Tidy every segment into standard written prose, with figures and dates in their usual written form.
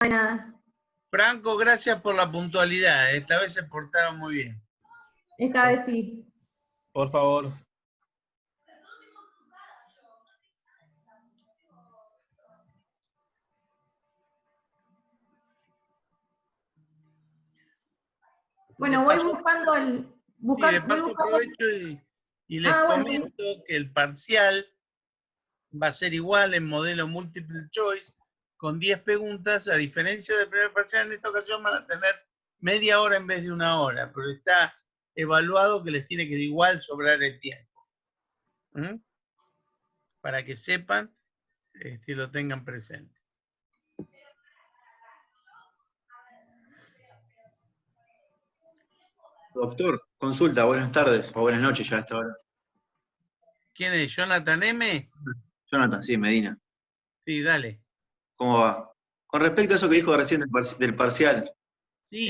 Nada, Franco, gracias por la puntualidad. Esta vez se portaron muy bien. esta vez sí. Por favor. Bueno, De voy paso, buscando el... sí, de voy paso buscando... aprovecho y les Bueno, comento que el parcial va a ser igual en modelo multiple choice, con 10 preguntas. A diferencia del primer parcial, en esta ocasión van a tener media hora en vez de una hora, pero está evaluado que les tiene que igual sobrar el tiempo. Para que sepan, lo tengan presente. Doctor, consulta, buenas tardes o buenas noches ya a esta hora. ¿Quién es? ¿Jonathan M? Jonathan, sí, Medina. Sí, dale. ¿Cómo va? Con respecto a eso que dijo recién del parcial, Sí.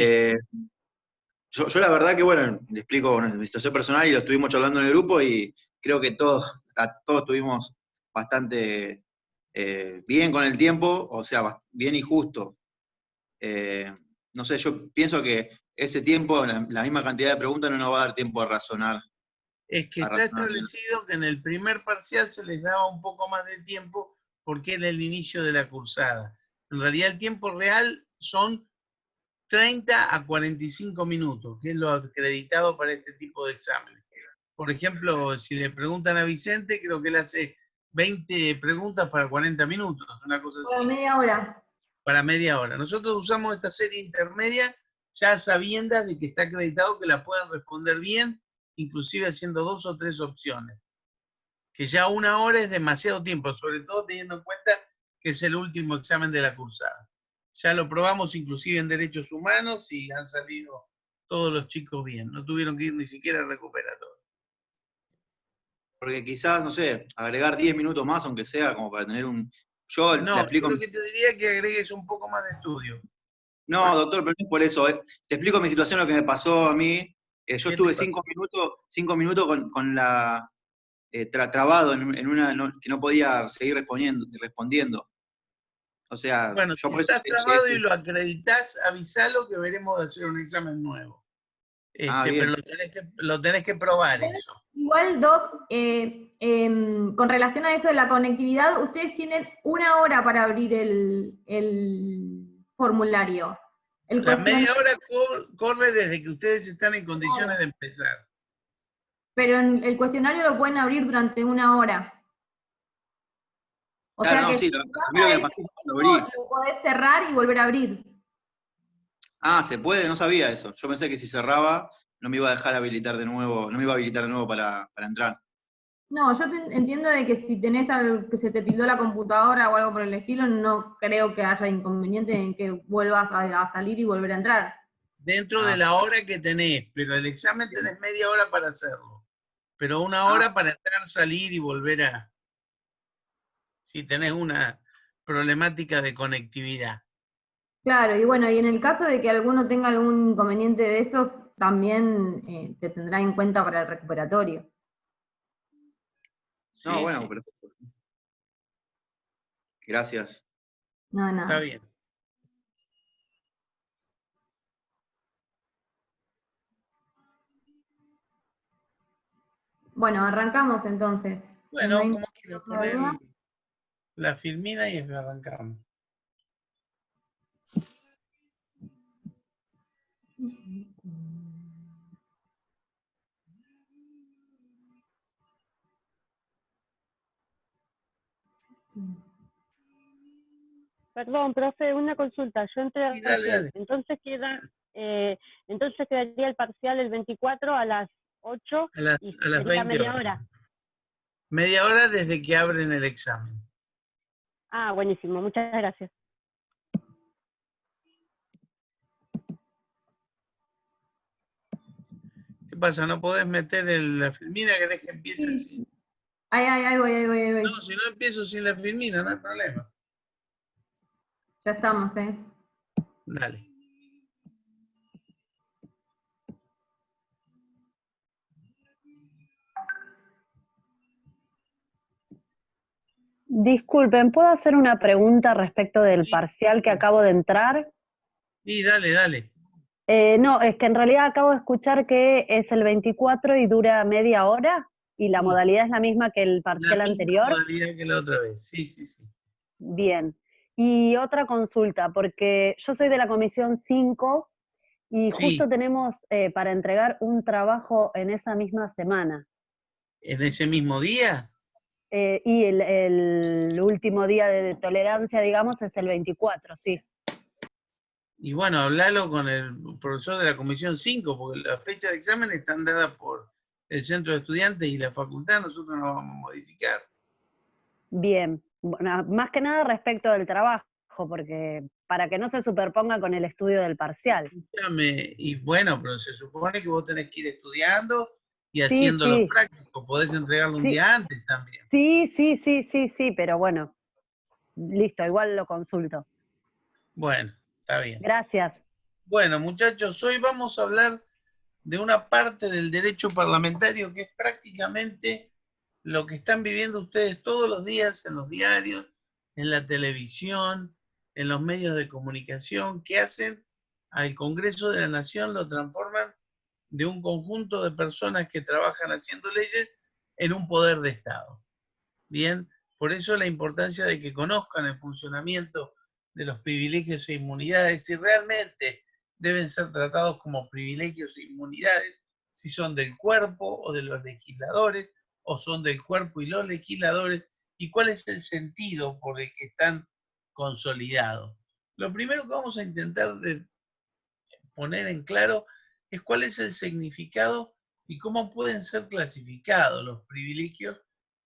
yo la verdad que, bueno, le explico mi situación personal y lo estuvimos charlando en el grupo y creo que todos estuvimos bastante bien con el tiempo, o sea, bien y justo. No sé, yo pienso que ese tiempo, la misma cantidad de preguntas no nos va a dar tiempo a razonar. Es que está establecido que en el primer parcial se les daba un poco más de tiempo porque era el inicio de la cursada. En realidad el tiempo real son 30 a 45 minutos, que es lo acreditado para este tipo de exámenes. Por ejemplo, si le preguntan a Vicente, creo que él hace 20 preguntas para 40 minutos, una cosa así. Para media hora. Para media hora. Nosotros usamos esta serie intermedia ya sabiendas de que está acreditado que la pueden responder bien, inclusive haciendo 2 o 3 opciones. Que ya una hora es demasiado tiempo, sobre todo teniendo en cuenta que es el último examen de la cursada. Ya lo probamos inclusive en derechos humanos y han salido todos los chicos bien. No tuvieron que ir ni siquiera al recuperatorio. Porque quizás, no sé, agregar 10 minutos más, aunque sea, como para tener un... Yo le No, explico... yo lo que te diría es que agregues un poco más de estudio. No, doctor, pero no es por eso. Te explico mi situación, lo que me pasó a mí. Yo estuve 5 minutos con la... trabado en una... que no podía seguir respondiendo. O sea, Bueno, yo si por eso... estás trabado y lo acreditas, avisalo que veremos de hacer un examen nuevo. bien. Pero lo tenés que probar eso. Igual, Doc, con relación a eso de la conectividad, ustedes tienen una hora para abrir el formulario. La media hora corre desde que ustedes están en condiciones de empezar. Pero el cuestionario lo pueden abrir durante una hora. O Claro, sea no, que sí, si a mí lo que me pasó cuando lo abrí. lo podés cerrar y volver a abrir. Ah, se puede, no sabía eso. Yo pensé que si cerraba no me iba a dejar habilitar de nuevo, no me iba a habilitar de nuevo para entrar. No, yo entiendo de que si tenés que se te tildó la computadora o algo por el estilo, no creo que haya inconveniente en que vuelvas a salir y volver a entrar. Dentro de la hora que tenés, pero el examen tenés media hora para hacerlo. Pero una hora para entrar, salir y volver a... Si tenés una problemática de conectividad. Claro, y bueno, y en el caso de que alguno tenga algún inconveniente de esos, también se tendrá en cuenta para el recuperatorio. No, Sí, bueno, sí. perfecto. Gracias. No, nada. Está bien. Bueno, arrancamos entonces. Bueno, Si no como hay quieras otra poner duda. la filmina y arrancamos. Perdón, profe, una consulta. Yo entré Sí, dale, recién. dale. Entonces quedaría el parcial el 24 a las 8 A las y 20 sería media horas. hora. Media hora desde que abren el examen. Ah, buenísimo. Muchas gracias. ¿Qué pasa? ¿No podés meter la filmina? ¿Querés que empiece sin...? Ahí voy. No, si no empiezo sin la filmina, no hay problema. Ya estamos, Dale. Disculpen, ¿puedo hacer una pregunta respecto del Sí, parcial que acabo de entrar? sí, dale, dale. No, es que en realidad acabo de escuchar que es el 24 y dura media hora y la Sí, modalidad es la misma que el la parcial misma anterior. modalidad que la otra vez. Sí, sí, sí. Bien. Y otra consulta, porque yo soy de la comisión 5 y Sí, justo tenemos para entregar un trabajo en esa misma semana. en ese mismo día. Y el último día de tolerancia, digamos, es el 24, sí. Y bueno, hablalo con el profesor de la Comisión 5, porque las fechas de examen están dadas por el centro de estudiantes y la facultad, nosotros no vamos a modificar. Bien. Bueno, más que nada respecto del trabajo, porque para que no se superponga con el estudio del parcial. Y bueno, pero se supone que vos tenés que ir estudiando y Sí, haciendo los sí, prácticos, podés entregarlo un sí, día antes también. sí, sí, sí, sí, sí, pero bueno, listo, igual lo consulto. Bueno, está bien. Gracias. Bueno, muchachos, hoy vamos a hablar de una parte del derecho parlamentario que es prácticamente lo que están viviendo ustedes todos los días en los diarios, en la televisión, en los medios de comunicación, que hacen al Congreso de la Nación, lo transforman de un conjunto de personas que trabajan haciendo leyes en un poder de Estado. Bien, por eso la importancia de que conozcan el funcionamiento de los privilegios e inmunidades, si realmente deben ser tratados como privilegios e inmunidades, si son del cuerpo o de los legisladores, o son del cuerpo y los legisladores, y cuál es el sentido por el que están consolidados. Lo primero que vamos a intentar de poner en claro es cuál es el significado y cómo pueden ser clasificados los privilegios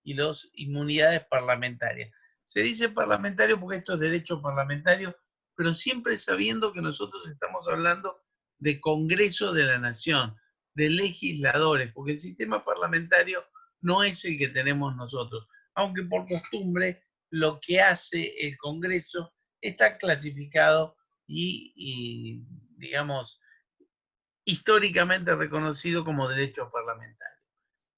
y las inmunidades parlamentarias. Se dice parlamentario porque esto es derecho parlamentario, pero siempre sabiendo que nosotros estamos hablando de Congreso de la Nación, de legisladores, porque el sistema parlamentario no es el que tenemos nosotros, aunque por costumbre lo que hace el Congreso está clasificado y digamos, históricamente reconocido como derecho parlamentario.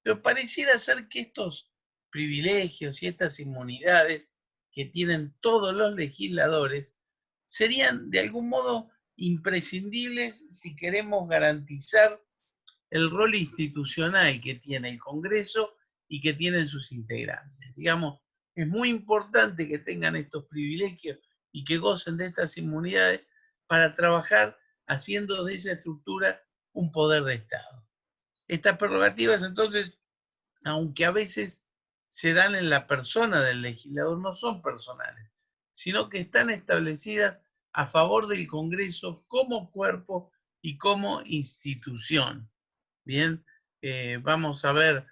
Pero pareciera ser que estos privilegios y estas inmunidades que tienen todos los legisladores serían de algún modo imprescindibles si queremos garantizar el rol institucional que tiene el Congreso y que tienen sus integrantes. Digamos, es muy importante que tengan estos privilegios y que gocen de estas inmunidades para trabajar haciendo de esa estructura un poder de Estado. Estas prerrogativas, entonces, aunque a veces se dan en la persona del legislador, no son personales, sino que están establecidas a favor del Congreso como cuerpo y como institución. Bien, vamos a ver,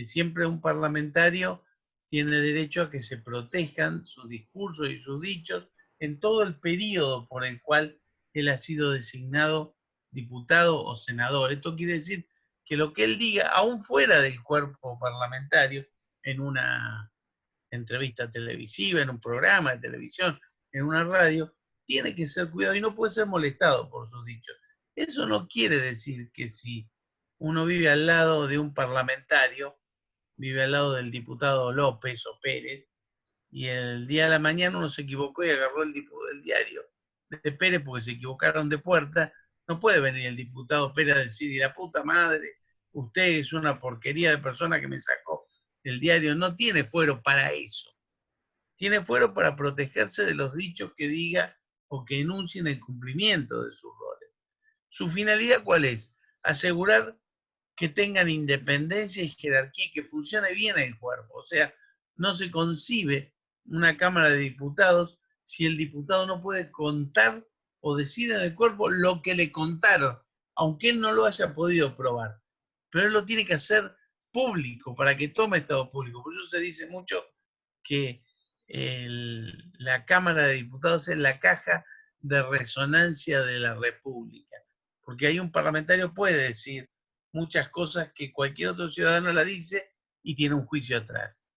siempre un parlamentario tiene derecho a que se protejan sus discursos y sus dichos en todo el periodo por el cual él ha sido designado diputado o senador. Esto quiere decir que lo que él diga, aún fuera del cuerpo parlamentario, en una entrevista televisiva, en un programa de televisión, en una radio, tiene que ser cuidado y no puede ser molestado por sus dichos. Eso no quiere decir que si uno vive al lado de un parlamentario, vive al lado del diputado López o Pérez, y el día de la mañana uno se equivocó y agarró el diario de Pérez porque se equivocaron de puerta, no puede venir el diputado Pérez a decir, y la puta madre, usted es una porquería de persona que me sacó el diario. No tiene fuero para eso. Tiene fuero para protegerse de los dichos que diga o que enuncien el cumplimiento de sus roles. ¿Su finalidad cuál es? Asegurar que tengan independencia y jerarquía y que funcione bien el cuerpo. O sea, no se concibe una Cámara de Diputados si el diputado no puede contar o decir en el cuerpo lo que le contaron, aunque él no lo haya podido probar. Pero él lo tiene que hacer público para que tome estado público. Por eso se dice mucho que la Cámara de Diputados es la caja de resonancia de la República, porque ahí un parlamentario puede decir muchas cosas que cualquier otro ciudadano la dice y tiene un juicio atrás.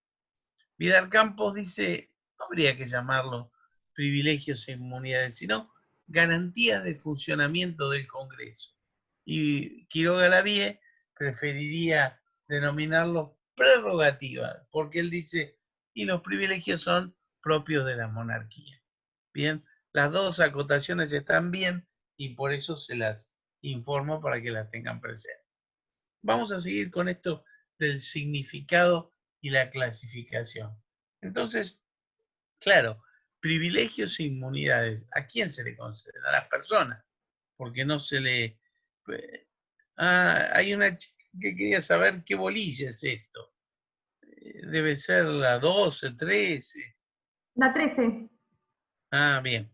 Vidal Campos dice, no habría que llamarlo privilegios e inmunidades, sino garantías de funcionamiento del Congreso. Y Quiroga Lavie preferiría denominarlo prerrogativa, porque él dice, y los privilegios son propios de la monarquía. Bien, las dos acotaciones están bien y por eso se las informo para que las tengan presentes. Vamos a seguir con esto del significado y la clasificación. Entonces, claro, privilegios e inmunidades, ¿a quién se le conceden? A las personas, porque no se le... hay una chica que quería saber qué bolilla es esto. Debe ser la 12, 13. La 13. Ah, bien.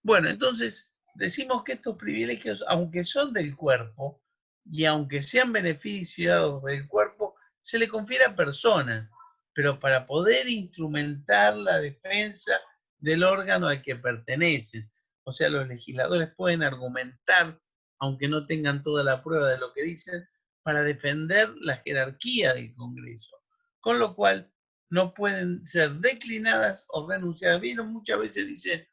Bueno, entonces decimos que estos privilegios, aunque son del cuerpo y aunque sean beneficiados del cuerpo, se le confiere a personas, pero para poder instrumentar la defensa del órgano al que pertenecen. O sea, los legisladores pueden argumentar, aunque no tengan toda la prueba de lo que dicen, para defender la jerarquía del Congreso. Con lo cual, no pueden ser declinadas o renunciadas. Vieron, muchas veces dicen,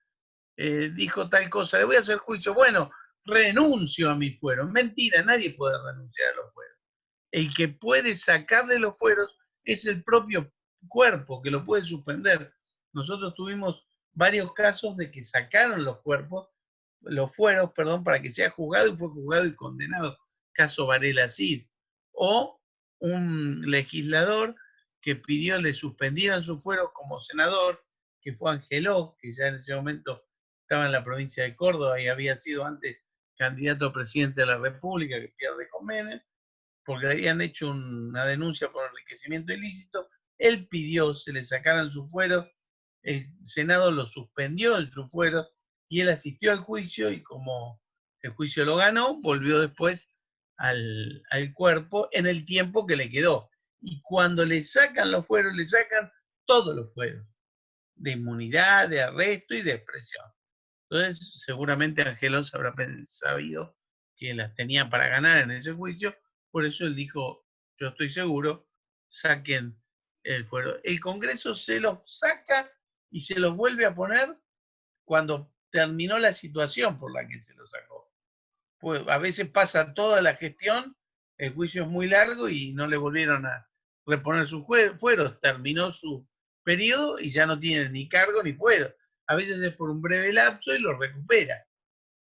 dijo tal cosa, le voy a hacer juicio. Bueno, renuncio a mis fueros. Mentira, nadie puede renunciar a los fueros. El que puede sacar de los fueros es el propio cuerpo, que lo puede suspender. Nosotros tuvimos varios casos de que sacaron los fueros, para que sea juzgado y fue juzgado y condenado. Caso Varela Cid. O un legislador que pidió le suspendieran sus fueros como senador, que fue Angeló, que ya en ese momento estaba en la provincia de Córdoba y había sido antes candidato a presidente de la República, que pierde con Menem, porque le habían hecho una denuncia por enriquecimiento ilícito. Él pidió se le sacaran su fuero, el Senado lo suspendió en su fuero y él asistió al juicio y como el juicio lo ganó, volvió después al cuerpo en el tiempo que le quedó. Y cuando le sacan los fueros, le sacan todos los fueros, de inmunidad, de arresto y de expresión. Entonces, seguramente Angelos habrá sabido que las tenía para ganar en ese juicio, por eso él dijo, yo estoy seguro, saquen el fuero. El Congreso se los saca y se los vuelve a poner cuando terminó la situación por la que se los sacó. Pues a veces pasa toda la gestión, el juicio es muy largo y no le volvieron a reponer sus fueros, terminó su periodo y ya no tiene ni cargo ni fuero. A veces es por un breve lapso y lo recupera.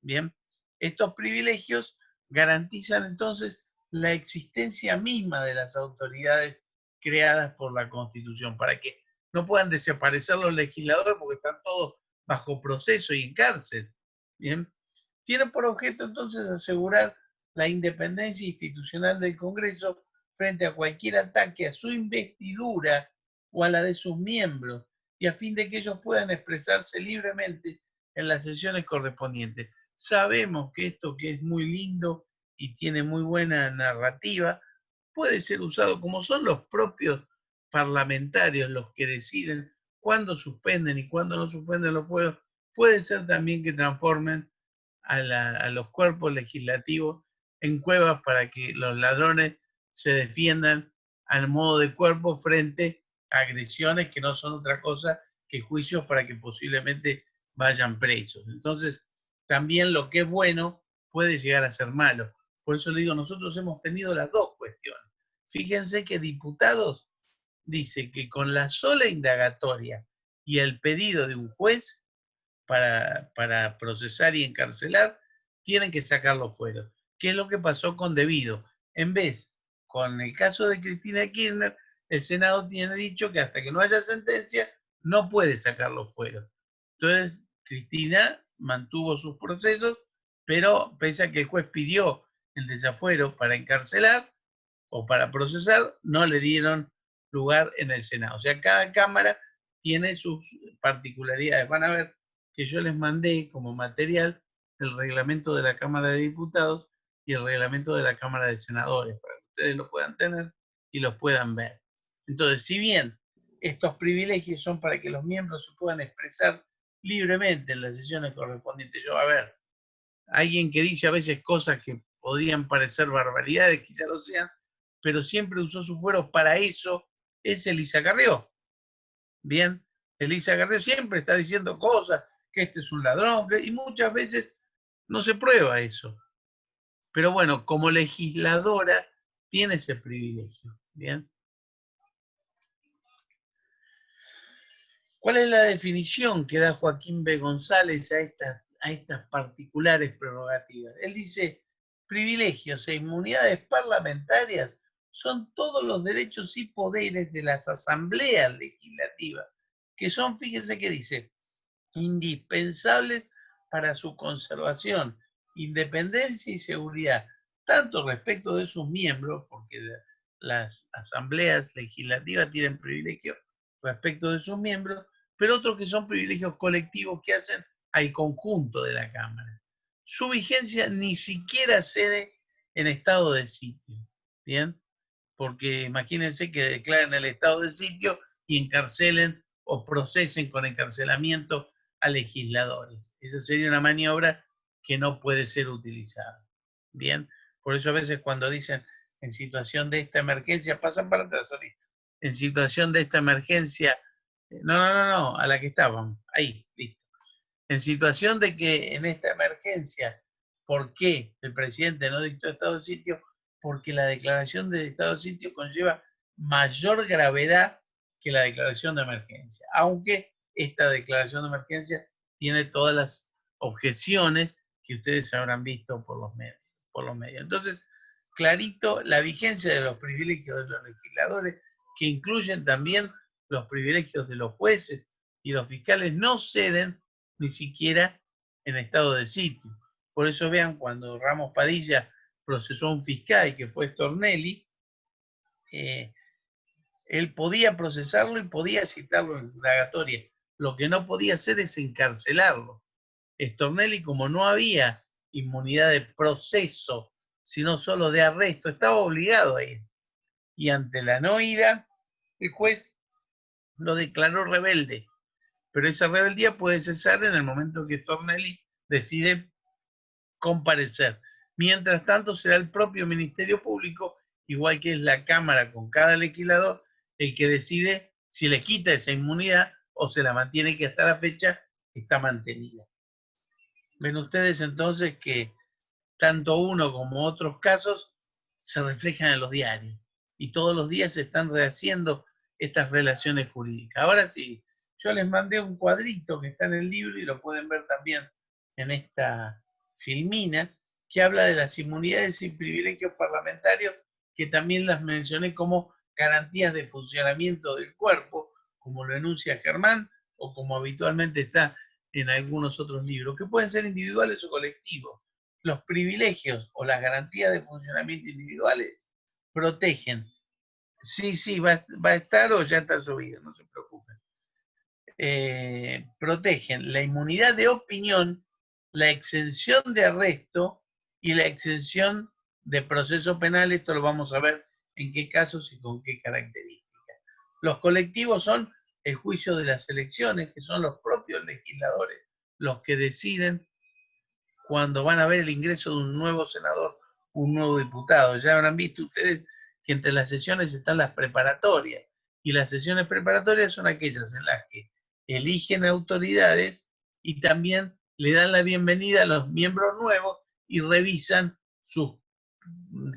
Bien, estos privilegios garantizan entonces la existencia misma de las autoridades creadas por la Constitución, para que no puedan desaparecer los legisladores porque están todos bajo proceso y en cárcel. Bien, tiene por objeto entonces asegurar la independencia institucional del Congreso frente a cualquier ataque a su investidura o a la de sus miembros, y a fin de que ellos puedan expresarse libremente en las sesiones correspondientes. Sabemos que esto, que es muy lindo y tiene muy buena narrativa, puede ser usado, como son los propios parlamentarios los que deciden cuándo suspenden y cuándo no suspenden los fueros, puede ser también que transformen a los cuerpos legislativos en cuevas para que los ladrones se defiendan al modo de cuerpo frente a agresiones que no son otra cosa que juicios para que posiblemente vayan presos. Entonces, también lo que es bueno puede llegar a ser malo. Por eso le digo, nosotros hemos tenido las dos cuestiones. Fíjense que diputados dice que con la sola indagatoria y el pedido de un juez para procesar y encarcelar, tienen que sacarlo fuera. ¿Qué es lo que pasó con Debido? En vez, con el caso de Cristina Kirchner, el Senado tiene dicho que hasta que no haya sentencia, no puede sacarlo fuera. Entonces, Cristina mantuvo sus procesos, pero pese a que el juez pidió el desafuero para encarcelar o para procesar, no le dieron lugar en el Senado. O sea, cada Cámara tiene sus particularidades. Van a ver que yo les mandé como material el reglamento de la Cámara de Diputados y el reglamento de la Cámara de Senadores, para que ustedes lo puedan tener y los puedan ver. Entonces, si bien estos privilegios son para que los miembros se puedan expresar libremente en las sesiones correspondientes, a ver, alguien que dice a veces cosas que podrían parecer barbaridades, quizá lo sean, pero siempre usó sus fueros para eso, es Elisa Carrió. Bien, Elisa Carrió siempre está diciendo cosas, que este es un ladrón, y muchas veces no se prueba eso. Pero bueno, como legisladora tiene ese privilegio. Bien. ¿Cuál es la definición que da Joaquín B. González a estas particulares prerrogativas? Él dice, privilegios e inmunidades parlamentarias son todos los derechos y poderes de las asambleas legislativas, que son, fíjense que dice, indispensables para su conservación, independencia y seguridad, tanto respecto de sus miembros, porque las asambleas legislativas tienen privilegios respecto de sus miembros, pero otros que son privilegios colectivos que hacen al conjunto de la Cámara. Su vigencia ni siquiera cede en estado de sitio, ¿bien? Porque imagínense que declaren el estado de sitio y encarcelen o procesen con encarcelamiento a legisladores. Esa sería una maniobra que no puede ser utilizada. Bien, por eso a veces cuando dicen en situación de esta emergencia, pasan para atrás, en situación de esta emergencia, no, a la que estábamos, ahí, listo. En situación de que en esta emergencia, ¿por qué el presidente no dictó estado de sitio? Porque la declaración de estado de sitio conlleva mayor gravedad que la declaración de emergencia, aunque esta declaración de emergencia tiene todas las objeciones que ustedes habrán visto por los medios. Entonces, clarito, la vigencia de los privilegios de los legisladores, que incluyen también los privilegios de los jueces y los fiscales, no ceden ni siquiera en estado de sitio. Por eso vean, cuando Ramos Padilla procesó a un fiscal que fue Stornelli, él podía procesarlo y podía citarlo en indagatoria. Lo que no podía hacer es encarcelarlo. Stornelli, como no había inmunidad de proceso, sino solo de arresto, estaba obligado a ir. Y ante la no ida, el juez lo declaró rebelde. Pero esa rebeldía puede cesar en el momento que Stornelli decide comparecer. Mientras tanto, será el propio Ministerio Público, igual que es la Cámara con cada legislador, el que decide si le quita esa inmunidad o se la mantiene, que hasta la fecha está mantenida. Ven ustedes entonces que tanto uno como otros casos se reflejan en los diarios y todos los días se están rehaciendo estas relaciones jurídicas. Ahora sí, yo les mandé un cuadrito que está en el libro y lo pueden ver también en esta filmina, que habla de las inmunidades y privilegios parlamentarios, que también las mencioné como garantías de funcionamiento del cuerpo, como lo enuncia Germán, o como habitualmente está en algunos otros libros, que pueden ser individuales o colectivos. Los privilegios o las garantías de funcionamiento individuales protegen. Sí, va a estar o ya está subido, no se preocupen. Protegen la inmunidad de opinión, la exención de arresto y la exención de proceso penal. Esto lo vamos a ver en qué casos y con qué características. Los colectivos son el juicio de las elecciones, que son los propios legisladores los que deciden cuando van a ver el ingreso de un nuevo senador, un nuevo diputado. Ya habrán visto ustedes que entre las sesiones están las preparatorias, y las sesiones preparatorias son aquellas en las que eligen autoridades y también le dan la bienvenida a los miembros nuevos y revisan sus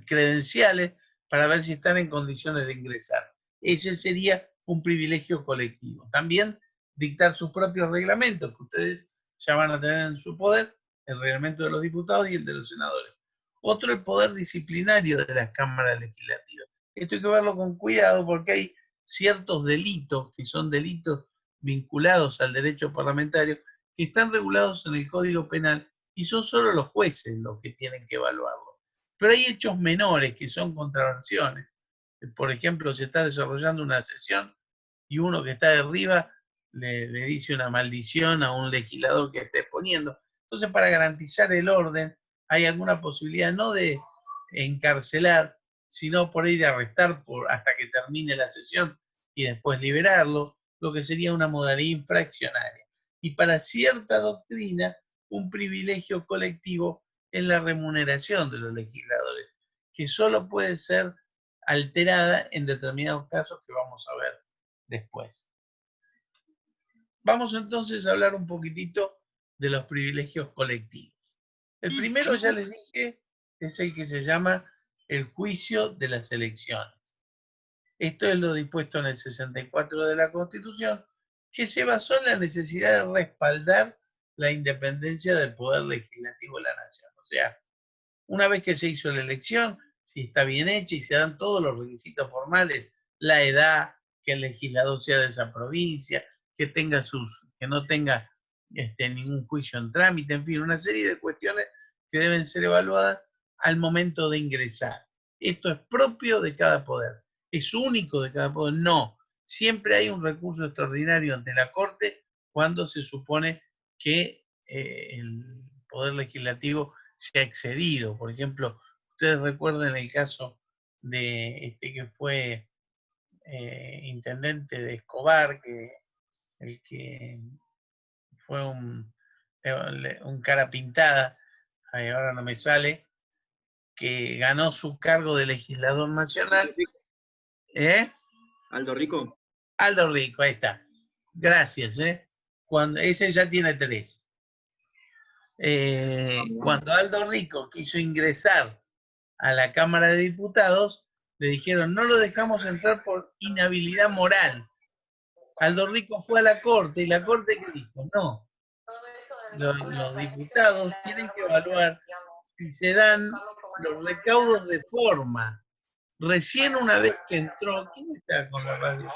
credenciales para ver si están en condiciones de ingresar. Ese sería un privilegio colectivo. También dictar sus propios reglamentos, que ustedes ya van a tener en su poder, el reglamento de los diputados y el de los senadores. Otro, el poder disciplinario de las cámaras legislativas. Esto hay que verlo con cuidado porque hay ciertos delitos que son delitos vinculados al derecho parlamentario que están regulados en el Código Penal y son solo los jueces los que tienen que evaluarlo. Pero hay hechos menores que son contravenciones. Por ejemplo, se está desarrollando una sesión y uno que está de arriba le dice una maldición a un legislador que esté exponiendo. Entonces, para garantizar el orden, hay alguna posibilidad no de encarcelar, sino por ahí de arrestar hasta que termine la sesión y después liberarlo, lo que sería una modalidad infraccionaria. Y para cierta doctrina, un privilegio colectivo es la remuneración de los legisladores, que solo puede ser alterada en determinados casos que vamos a ver después. Vamos entonces a hablar un poquitito de los privilegios colectivos. El primero, ya les dije, es el que se llama el juicio de las elecciones. Esto es lo dispuesto en el 64 de la Constitución, que se basó en la necesidad de respaldar la independencia del poder legislativo de la nación. O sea, una vez que se hizo la elección, si está bien hecha y se dan todos los requisitos formales, la edad, que el legislador sea de esa provincia, que no tenga ningún juicio en trámite, en fin, una serie de cuestiones que deben ser evaluadas al momento de ingresar. Esto es propio de cada poder, es único de cada poder, no. Siempre hay un recurso extraordinario ante la Corte cuando se supone que el Poder Legislativo se ha excedido. Por ejemplo, ustedes recuerdan el caso de que fue intendente de Escobar, el que fue un cara pintada, ahora no me sale, que ganó su cargo de legislador nacional. Aldo Rico. Aldo Rico, ahí está. Gracias. Cuando, ese ya tiene 3. Cuando Aldo Rico quiso ingresar a la Cámara de Diputados, le dijeron, no lo dejamos entrar por inhabilidad moral. Aldo Rico fue a la Corte y la Corte ¿qué dijo? No. Los diputados tienen que evaluar si se dan los recaudos de forma. Recién una vez que entró, ¿quién está con la radio?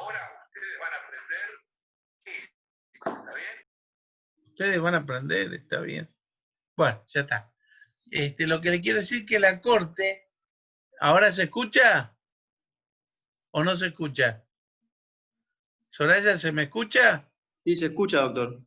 Ustedes van a aprender, está bien. Bueno, ya está. Lo que le quiero decir es que la Corte, ¿ahora se escucha? ¿O no se escucha? ¿Soraya, se me escucha? Sí, se escucha, doctor.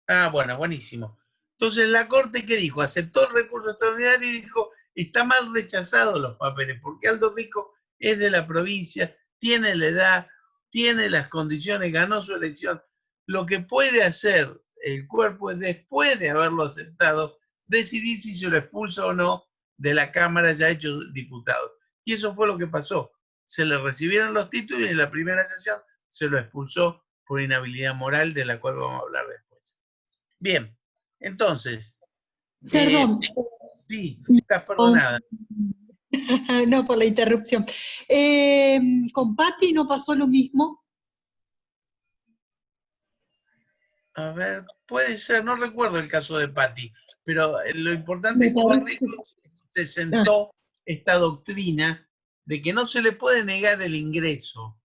Ah, bueno, buenísimo. Entonces la Corte, ¿qué dijo? Aceptó el recurso extraordinario y dijo, está mal rechazados los papeles, porque Aldo Rico es de la provincia, tiene la edad, tiene las condiciones, ganó su elección. Lo que puede hacer el cuerpo es, después de haberlo aceptado, decidir si se lo expulsa o no de la Cámara ya hecho diputado. Y eso fue lo que pasó. Se le recibieron los títulos y en la primera sesión se lo expulsó por inhabilidad moral, de la cual vamos a hablar después. Bien, entonces. Perdón. Sí, estás perdonada. No, por la interrupción. ¿Con Patti no pasó lo mismo? A ver, puede ser, no recuerdo el caso de Patti, pero lo importante es que con Rico se sentó esta doctrina de que no se le puede negar el ingreso,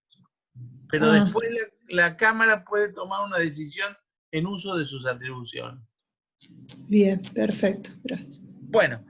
pero después la Cámara puede tomar una decisión en uso de sus atribuciones. Bien, perfecto, gracias. Bueno,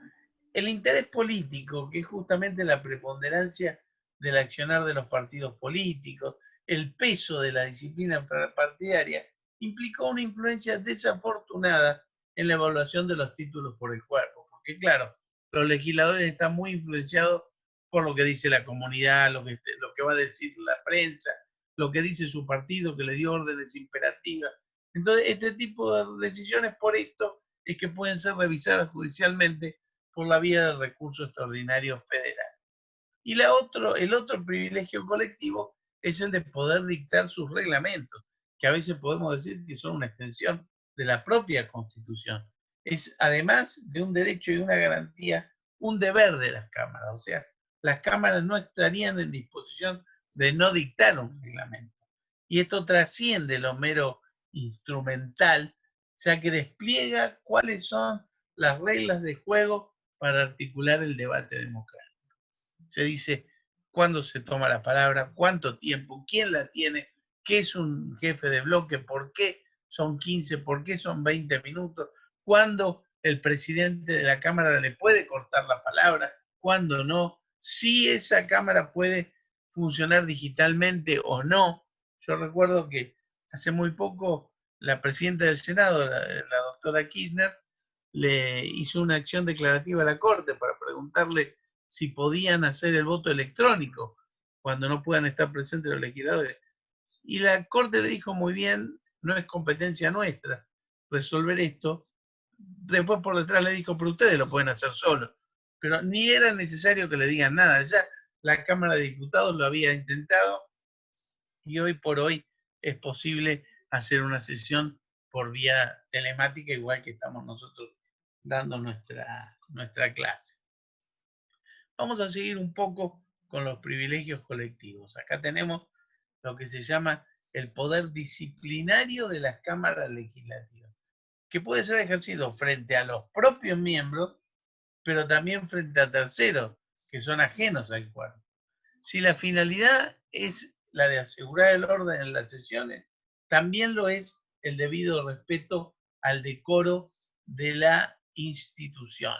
el interés político, que es justamente la preponderancia del accionar de los partidos políticos, el peso de la disciplina partidaria, implicó una influencia desafortunada en la evaluación de los títulos por el cuerpo. Porque claro, los legisladores están muy influenciados por lo que dice la comunidad, lo que va a decir la prensa, lo que dice su partido que le dio órdenes imperativas. Entonces, este tipo de decisiones por esto es que pueden ser revisadas judicialmente por la vía del recurso extraordinario federal. Y el otro privilegio colectivo es el de poder dictar sus reglamentos, que a veces podemos decir que son una extensión de la propia Constitución. Es, además de un derecho y una garantía, un deber de las cámaras. O sea, las cámaras no estarían en disposición de no dictar un reglamento. Y esto trasciende lo mero instrumental, ya que despliega cuáles son las reglas de juego para articular el debate democrático. Se dice cuándo se toma la palabra, cuánto tiempo, quién la tiene, qué es un jefe de bloque, por qué son 15, por qué son 20 minutos, cuándo el presidente de la Cámara le puede cortar la palabra, cuándo no, si esa Cámara puede funcionar digitalmente o no. Yo recuerdo que hace muy poco la presidenta del Senado, la doctora Kirchner, le hizo una acción declarativa a la Corte para preguntarle si podían hacer el voto electrónico cuando no puedan estar presentes los legisladores. Y la Corte le dijo muy bien, no es competencia nuestra resolver esto. Después por detrás le dijo, pero ustedes lo pueden hacer solos. Pero ni era necesario que le digan nada, ya la Cámara de Diputados lo había intentado y hoy por hoy es posible hacer una sesión por vía telemática, igual que estamos nosotros dando nuestra clase. Vamos a seguir un poco con los privilegios colectivos. Acá tenemos lo que se llama el poder disciplinario de las cámaras legislativas, que puede ser ejercido frente a los propios miembros, pero también frente a terceros, que son ajenos al cuerpo. Si la finalidad es la de asegurar el orden en las sesiones, también lo es el debido respeto al decoro de la institución.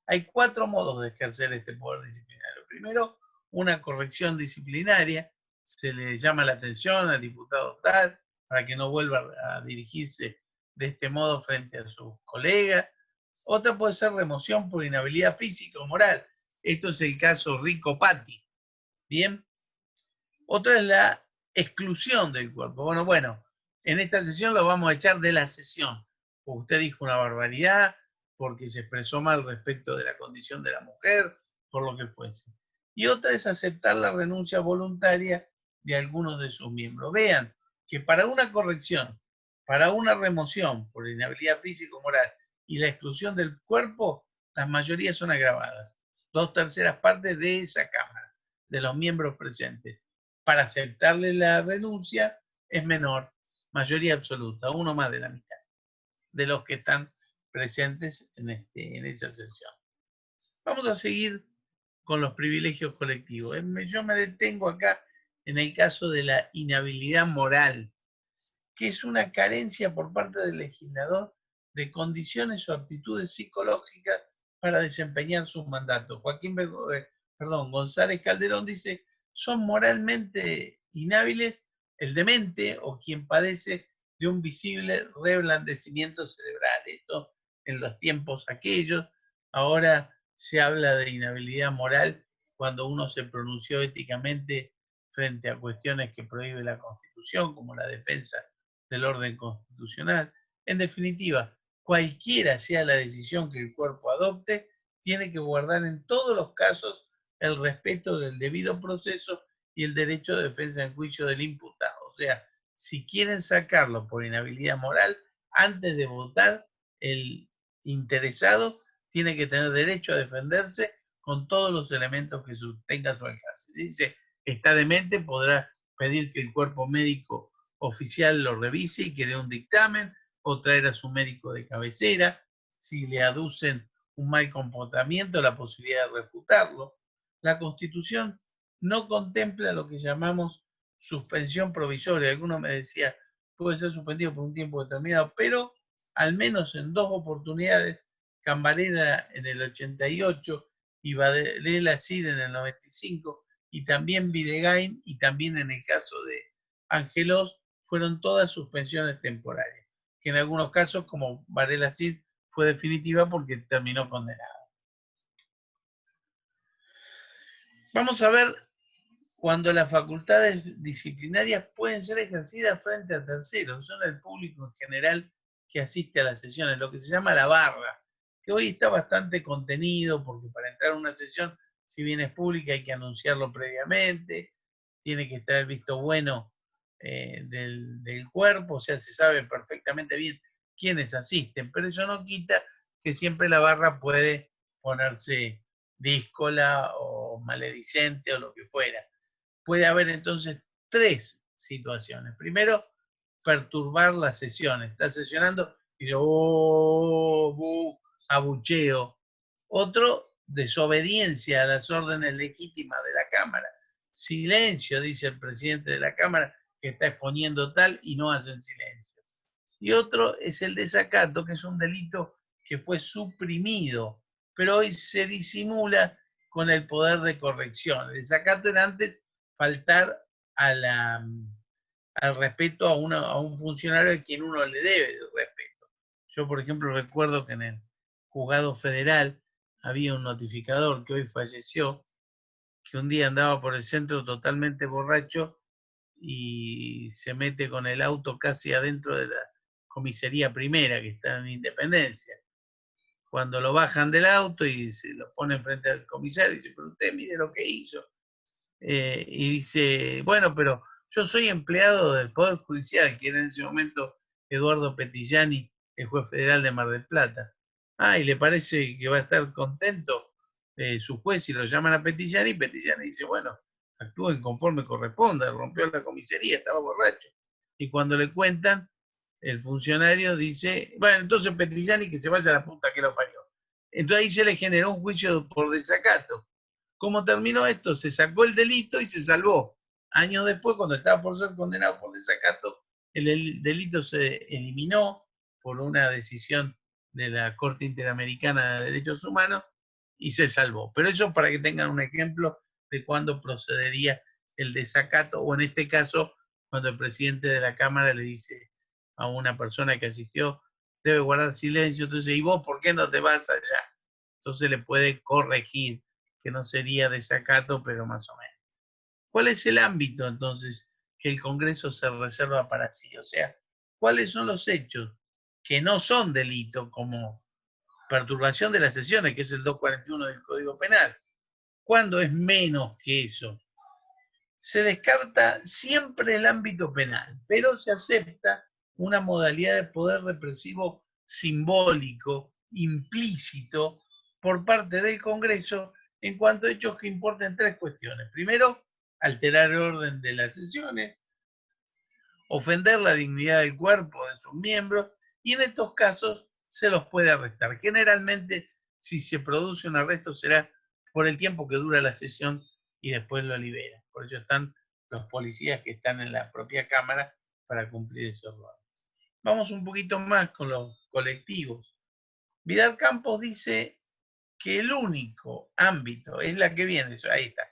Hay 4 modos de ejercer este poder disciplinario. Primero, una corrección disciplinaria. Se le llama la atención al diputado tal para que no vuelva a dirigirse de este modo frente a sus colegas. Otra puede ser remoción por inhabilidad física o moral. Esto es el caso Rico Patti. Bien. Otra es la exclusión del cuerpo. Bueno, en esta sesión lo vamos a echar de la sesión. Porque usted dijo una barbaridad, porque se expresó mal respecto de la condición de la mujer, por lo que fuese. Y otra es aceptar la renuncia voluntaria de algunos de sus miembros. Vean que para una corrección, para una remoción por inhabilidad física o moral y la exclusión del cuerpo, las mayorías son agravadas. 2/3 partes de esa Cámara, de los miembros presentes. Para aceptarle la renuncia es menor, mayoría absoluta, 1 más de la mitad de los que están presentes en esa sesión. Vamos a seguir con los privilegios colectivos. Yo me detengo acá en el caso de la inhabilidad moral, que es una carencia por parte del legislador de condiciones o aptitudes psicológicas para desempeñar su mandato. González Calderón dice, son moralmente inhábiles el demente o quien padece de un visible reblandecimiento cerebral. Esto en los tiempos aquellos. Ahora se habla de inhabilidad moral cuando uno se pronunció éticamente frente a cuestiones que prohíbe la Constitución, como la defensa del orden constitucional. En definitiva, cualquiera sea la decisión que el cuerpo adopte, tiene que guardar en todos los casos el respeto del debido proceso y el derecho de defensa en juicio del imputado. O sea, si quieren sacarlo por inhabilidad moral, antes de votar, el interesado tiene que tener derecho a defenderse con todos los elementos que tenga a su alcance. Si dice está demente, podrá pedir que el cuerpo médico oficial lo revise y que dé un dictamen, o traer a su médico de cabecera. Si le aducen un mal comportamiento, la posibilidad de refutarlo. La Constitución no contempla lo que llamamos suspensión provisoria. Alguno me decía, puede ser suspendido por un tiempo determinado, pero al menos en 2 oportunidades, Cambareda en el 88 y Varela Cid en el 95, y también Videgain, y también en el caso de Angelos, fueron todas suspensiones temporarias, que en algunos casos, como Varela Cid, fue definitiva porque terminó condenado. Vamos a ver cuando las facultades disciplinarias pueden ser ejercidas frente a terceros, son el público en general que asiste a las sesiones, lo que se llama la barra, que hoy está bastante contenido porque para entrar a una sesión, si bien es pública, hay que anunciarlo previamente, tiene que estar el visto bueno del cuerpo, o sea, se sabe perfectamente bien quiénes asisten, pero eso no quita que siempre la barra puede ponerse díscola o maledicente o lo que fuera. Puede haber entonces 3 situaciones. Primero, perturbar las sesiones. Está sesionando y yo, abucheo. Otro, desobediencia a las órdenes legítimas de la Cámara. Silencio, dice el presidente de la Cámara, que está exponiendo tal y no hacen silencio. Y otro es el desacato, que es un delito que fue suprimido, pero hoy se disimula con el poder de corrección. El desacato era antes faltar al respeto a un funcionario a quien uno le debe el respeto. Yo, por ejemplo, recuerdo que en el juzgado federal había un notificador que hoy falleció, que un día andaba por el centro totalmente borracho y se mete con el auto casi adentro de la comisaría primera, que está en Independencia. Cuando lo bajan del auto y se lo ponen frente al comisario, dice, pero usted mire lo que hizo. Y dice, bueno, pero yo soy empleado del Poder Judicial, que era en ese momento Eduardo Petillani, el juez federal de Mar del Plata. Ah, ¿y le parece que va a estar contento su juez si lo llaman a Petillani? Petillani dice, bueno, actúen conforme corresponda, rompió la comisaría, estaba borracho. Y cuando le cuentan, el funcionario dice, bueno, entonces Petrigliani que se vaya a la puta que lo parió. Entonces ahí se le generó un juicio por desacato. ¿Cómo terminó esto? Se sacó el delito y se salvó. Años después, cuando estaba por ser condenado por desacato, el delito se eliminó por una decisión de la Corte Interamericana de Derechos Humanos y se salvó. Pero eso para que tengan un ejemplo de cuándo procedería el desacato, o en este caso, cuando el presidente de la Cámara le dice a una persona que asistió, debe guardar silencio, entonces, ¿y vos por qué no te vas allá? Entonces le puede corregir, que no sería desacato, pero más o menos. ¿Cuál es el ámbito, entonces, que el Congreso se reserva para sí? O sea, ¿cuáles son los hechos que no son delito, como perturbación de las sesiones, que es el 241 del Código Penal? ¿Cuándo es menos que eso? Se descarta siempre el ámbito penal, pero se acepta una modalidad de poder represivo simbólico, implícito, por parte del Congreso en cuanto a hechos que importan tres cuestiones. Primero, alterar el orden de las sesiones, ofender la dignidad del cuerpo de sus miembros, y en estos casos se los puede arrestar. Generalmente, si se produce un arresto, será por el tiempo que dura la sesión y después lo libera. Por eso están los policías que están en la propia Cámara para cumplir esos roles. Vamos un poquito más con los colectivos. Vidal Campos dice que el único ámbito, es la que viene, ahí está,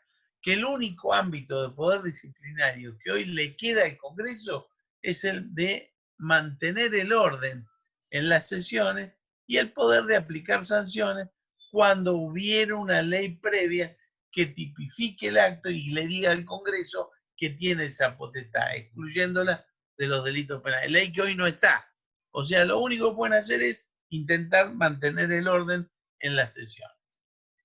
que el único ámbito de poder disciplinario que hoy le queda al Congreso es el de mantener el orden en las sesiones y el poder de aplicar sanciones cuando hubiera una ley previa que tipifique el acto y le diga al Congreso que tiene esa potestad, excluyéndola de los delitos penales. Ley que hoy no está. O sea, lo único que pueden hacer es intentar mantener el orden en las sesiones.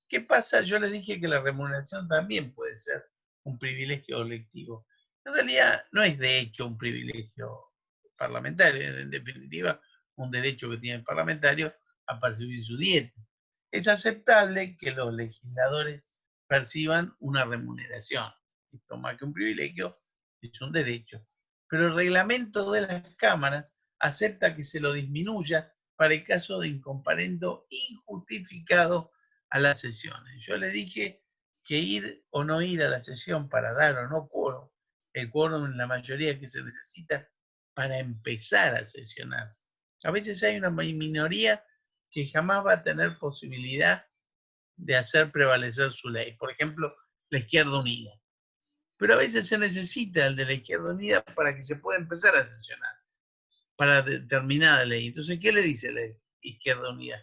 ¿Qué pasa? Yo les dije que la remuneración también puede ser un privilegio colectivo. En realidad no es de hecho un privilegio parlamentario, es en definitiva un derecho que tiene el parlamentario a percibir su dieta. Es aceptable que los legisladores perciban una remuneración. Esto más que un privilegio es un derecho. Pero el reglamento de las cámaras acepta que se lo disminuya para el caso de incomparendo injustificado a las sesiones. Yo le dije que ir o no ir a la sesión para dar o no quórum, el quórum en la mayoría que se necesita para empezar a sesionar. A veces hay una minoría que jamás va a tener posibilidad de hacer prevalecer su ley. Por ejemplo, la Izquierda Unida. Pero a veces se necesita el de la Izquierda Unida para que se pueda empezar a sesionar para determinada ley. Entonces, ¿qué le dice la Izquierda Unida?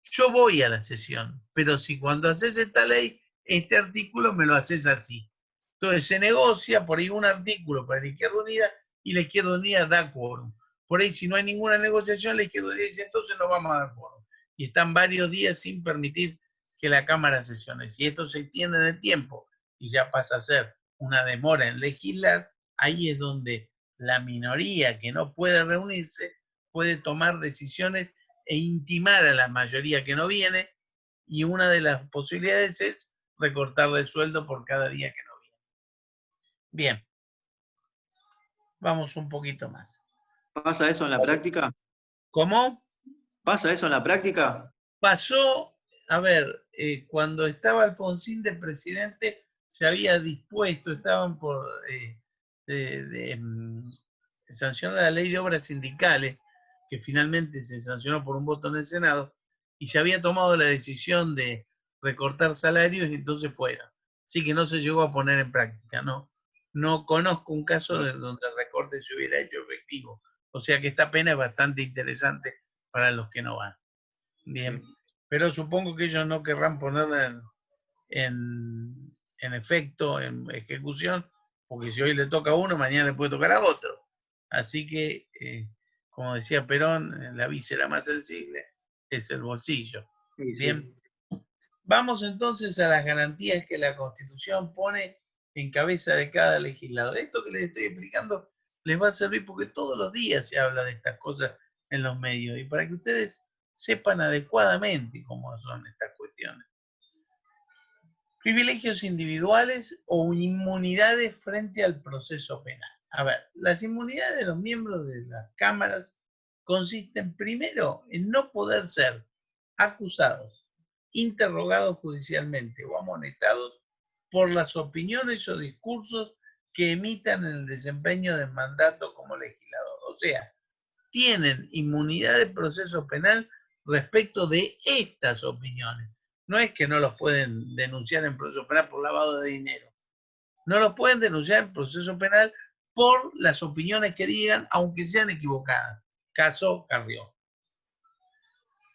Yo voy a la sesión, pero si cuando haces esta ley, este artículo me lo haces así. Entonces se negocia por ahí un artículo para la Izquierda Unida y la Izquierda Unida da quórum. Por ahí, si no hay ninguna negociación, la Izquierda Unida dice, entonces no vamos a dar quórum. Y están varios días sin permitir que la Cámara sesione. Si esto se extiende en el tiempo y ya pasa a ser una demora en legislar, ahí es donde la minoría que no puede reunirse puede tomar decisiones e intimar a la mayoría que no viene, y una de las posibilidades es recortarle el sueldo por cada día que no viene. Bien, vamos un poquito más. ¿Pasa eso en la práctica? ¿Cómo? ¿Pasa eso en la práctica? Pasó, a ver, cuando estaba Alfonsín de presidente, se había dispuesto, estaban por sancionar la ley de obras sindicales, que finalmente se sancionó por un voto en el Senado, y se había tomado la decisión de recortar salarios y entonces fuera. Así que no se llegó a poner en práctica, ¿no? No conozco un caso donde el recorte se hubiera hecho efectivo. O sea que esta pena es bastante interesante para los que no van. Bien, pero supongo que ellos no querrán ponerla en efecto, en ejecución, porque si hoy le toca a uno, mañana le puede tocar a otro. Así que, como decía Perón, la víscera más sensible es el bolsillo. Bien. Vamos entonces a las garantías que la Constitución pone en cabeza de cada legislador. Esto que les estoy explicando les va a servir porque todos los días se habla de estas cosas en los medios y para que ustedes sepan adecuadamente cómo son estas cuestiones. Privilegios individuales o inmunidades frente al proceso penal. A ver, las inmunidades de los miembros de las cámaras consisten primero en no poder ser acusados, interrogados judicialmente o amonestados por las opiniones o discursos que emitan en el desempeño del mandato como legislador. O sea, tienen inmunidad de proceso penal respecto de estas opiniones. No es que no los pueden denunciar en proceso penal por lavado de dinero. No los pueden denunciar en proceso penal por las opiniones que digan, aunque sean equivocadas. Caso Carrió.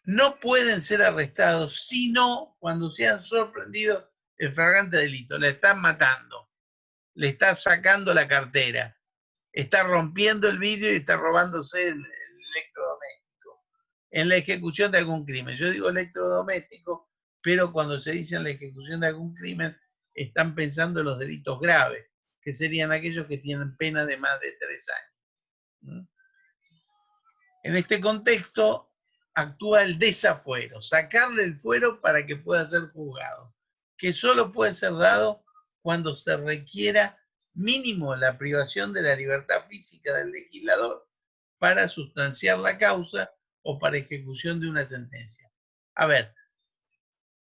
No pueden ser arrestados sino cuando sean sorprendidos en flagrante delito. Le están matando, le está sacando la cartera, está rompiendo el vidrio y está robándose el electrodoméstico en la ejecución de algún crimen. Yo digo electrodoméstico, pero cuando se dice en la ejecución de algún crimen, están pensando en los delitos graves, que serían aquellos que tienen pena de más de 3 años. En este contexto, actúa el desafuero, sacarle el fuero para que pueda ser juzgado, que solo puede ser dado cuando se requiera mínimo la privación de la libertad física del legislador para sustanciar la causa o para ejecución de una sentencia. A ver,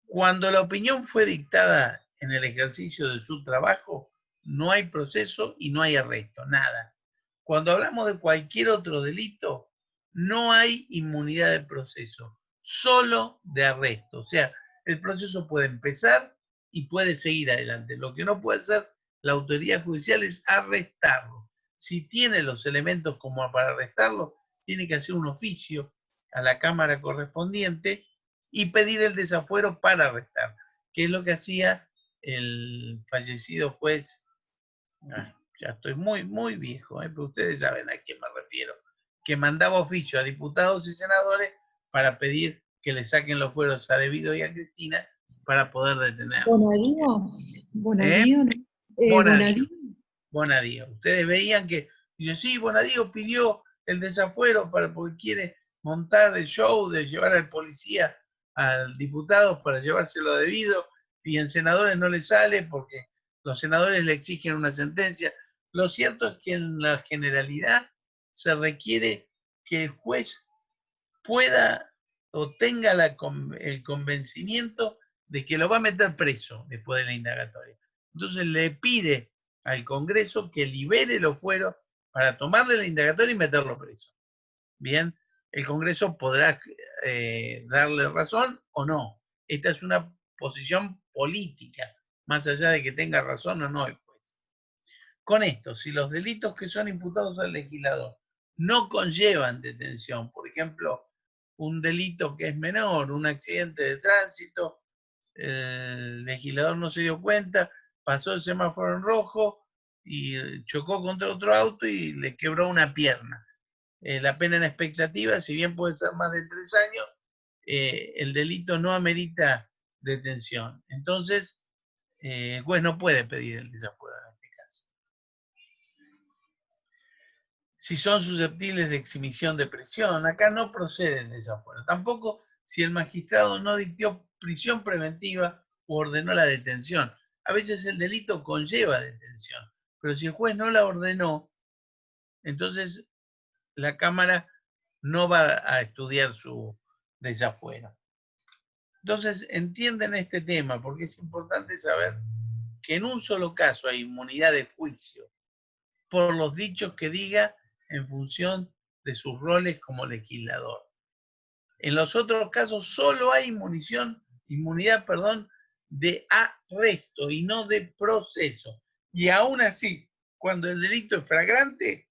cuando la opinión fue dictada en el ejercicio de su trabajo, no hay proceso y no hay arresto, nada. Cuando hablamos de cualquier otro delito, no hay inmunidad de proceso, solo de arresto. O sea, el proceso puede empezar y puede seguir adelante. Lo que no puede hacer la autoridad judicial es arrestarlo. Si tiene los elementos como para arrestarlo, tiene que hacer un oficio a la Cámara correspondiente y pedir el desafuero para arrestar, que es lo que hacía el fallecido juez. Ya estoy muy viejo, pero ustedes saben a quién me refiero, que mandaba oficio a diputados y senadores para pedir que le saquen los fueros a Devido y a Cristina para poder detenerlo. Bonadío, Bonadío. Ustedes veían que, sí, Bonadío pidió el desafuero porque quiere montar el show de llevar al policía al diputado para llevárselo a Devido, y en senadores no le sale porque los senadores le exigen una sentencia. Lo cierto es que en la generalidad se requiere que el juez pueda o tenga el convencimiento de que lo va a meter preso después de la indagatoria. Entonces le pide al Congreso que libere los fueros para tomarle la indagatoria y meterlo preso. Bien, el Congreso podrá darle razón o no. Esta es una posición política, más allá de que tenga razón o no el juez. Con esto, si los delitos que son imputados al legislador no conllevan detención, por ejemplo, un delito que es menor, un accidente de tránsito, el legislador no se dio cuenta, pasó el semáforo en rojo y chocó contra otro auto y le quebró una pierna. La pena en expectativa, si bien puede ser más de 3 años, el delito no amerita detención. Entonces, el juez no puede pedir el desafuero en este caso. Si son susceptibles de exhibición de prisión, acá no procede el desafuero. Tampoco si el magistrado no dictó prisión preventiva o ordenó la detención. A veces el delito conlleva detención, pero si el juez no la ordenó, entonces la Cámara no va a estudiar su desafuero. Entonces, entienden este tema, porque es importante saber que en un solo caso hay inmunidad de juicio por los dichos que diga en función de sus roles como legislador. En los otros casos solo hay inmunidad de arresto y no de proceso. Y aún así, cuando el delito es flagrante,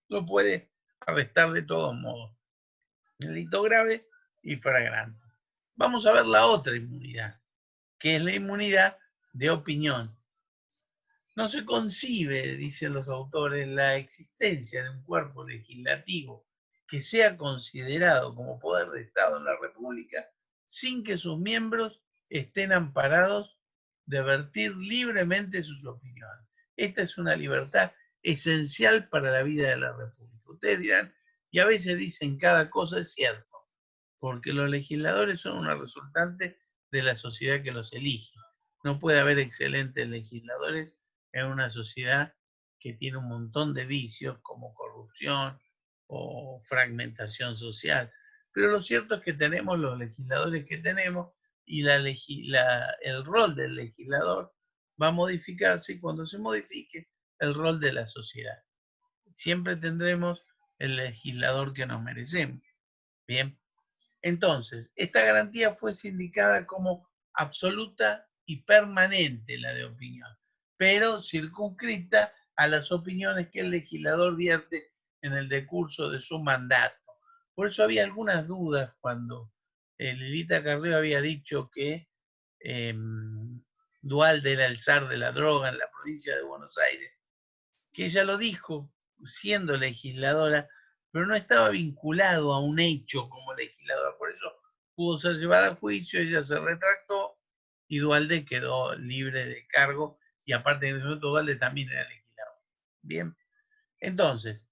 lo puede arrestar de todos modos. Delito grave y flagrante. Vamos a ver la otra inmunidad, que es la inmunidad de opinión. No se concibe, dicen los autores, la existencia de un cuerpo legislativo que sea considerado como poder de Estado en la República sin que sus miembros estén amparados de vertir libremente sus opiniones. Esta es una libertad esencial para la vida de la República. Ustedes dirán, y a veces dicen cada cosa es cierto, porque los legisladores son una resultante de la sociedad que los elige. No puede haber excelentes legisladores en una sociedad que tiene un montón de vicios como corrupción o fragmentación social. Pero lo cierto es que tenemos los legisladores que tenemos y el rol del legislador va a modificarse, y cuando se modifique el rol de la sociedad, siempre tendremos el legislador que nos merecemos. Bien, entonces, esta garantía fue sindicada como absoluta y permanente, la de opinión, pero circunscrita a las opiniones que el legislador vierte en el decurso de su mandato. Por eso había algunas dudas cuando Lilita Carrió había dicho que Duhalde era el zar de la droga en la provincia de Buenos Aires, que ella lo dijo siendo legisladora, pero no estaba vinculado a un hecho como legisladora, por eso pudo ser llevada a juicio, ella se retractó y Duhalde quedó libre de cargo, y aparte en ese momento Duhalde también era legislador. Bien, entonces,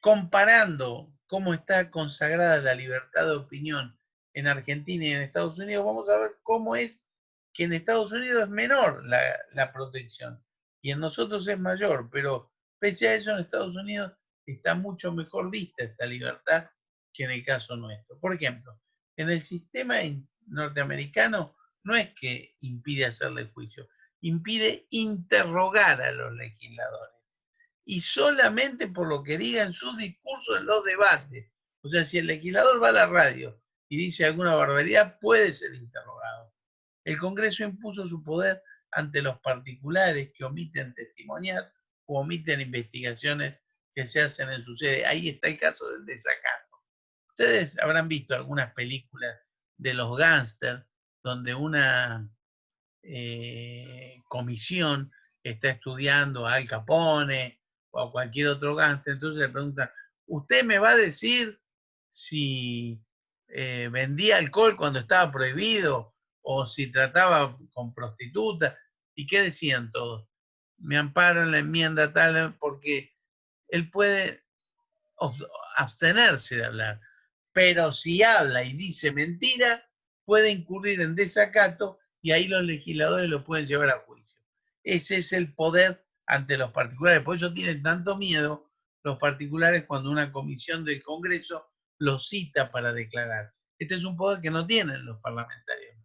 comparando cómo está consagrada la libertad de opinión en Argentina y en Estados Unidos, vamos a ver cómo es que en Estados Unidos es menor la protección y en nosotros es mayor, pero pese a eso en Estados Unidos está mucho mejor vista esta libertad que en el caso nuestro. Por ejemplo, en el sistema norteamericano no es que impide hacerle juicio, impide interrogar a los legisladores, y solamente por lo que diga en sus discursos en los debates. O sea, si el legislador va a la radio y dice alguna barbaridad, puede ser interrogado. El Congreso impuso su poder ante los particulares que omiten testimoniar o omiten investigaciones que se hacen en su sede. Ahí está el caso del desacato. Ustedes habrán visto algunas películas de los gángsters donde una comisión está estudiando a Al Capone o a cualquier otro gángster, entonces le preguntan, ¿usted me va a decir si vendía alcohol cuando estaba prohibido o si trataba con prostitutas? ¿Y qué decían todos? Me amparo en la enmienda tal, porque él puede abstenerse de hablar, pero si habla y dice mentira, puede incurrir en desacato y ahí los legisladores lo pueden llevar a juicio. Ese es el poder ante los particulares. Por eso tienen tanto miedo los particulares cuando una comisión del Congreso los cita para declarar. Este es un poder que no tienen los parlamentarios.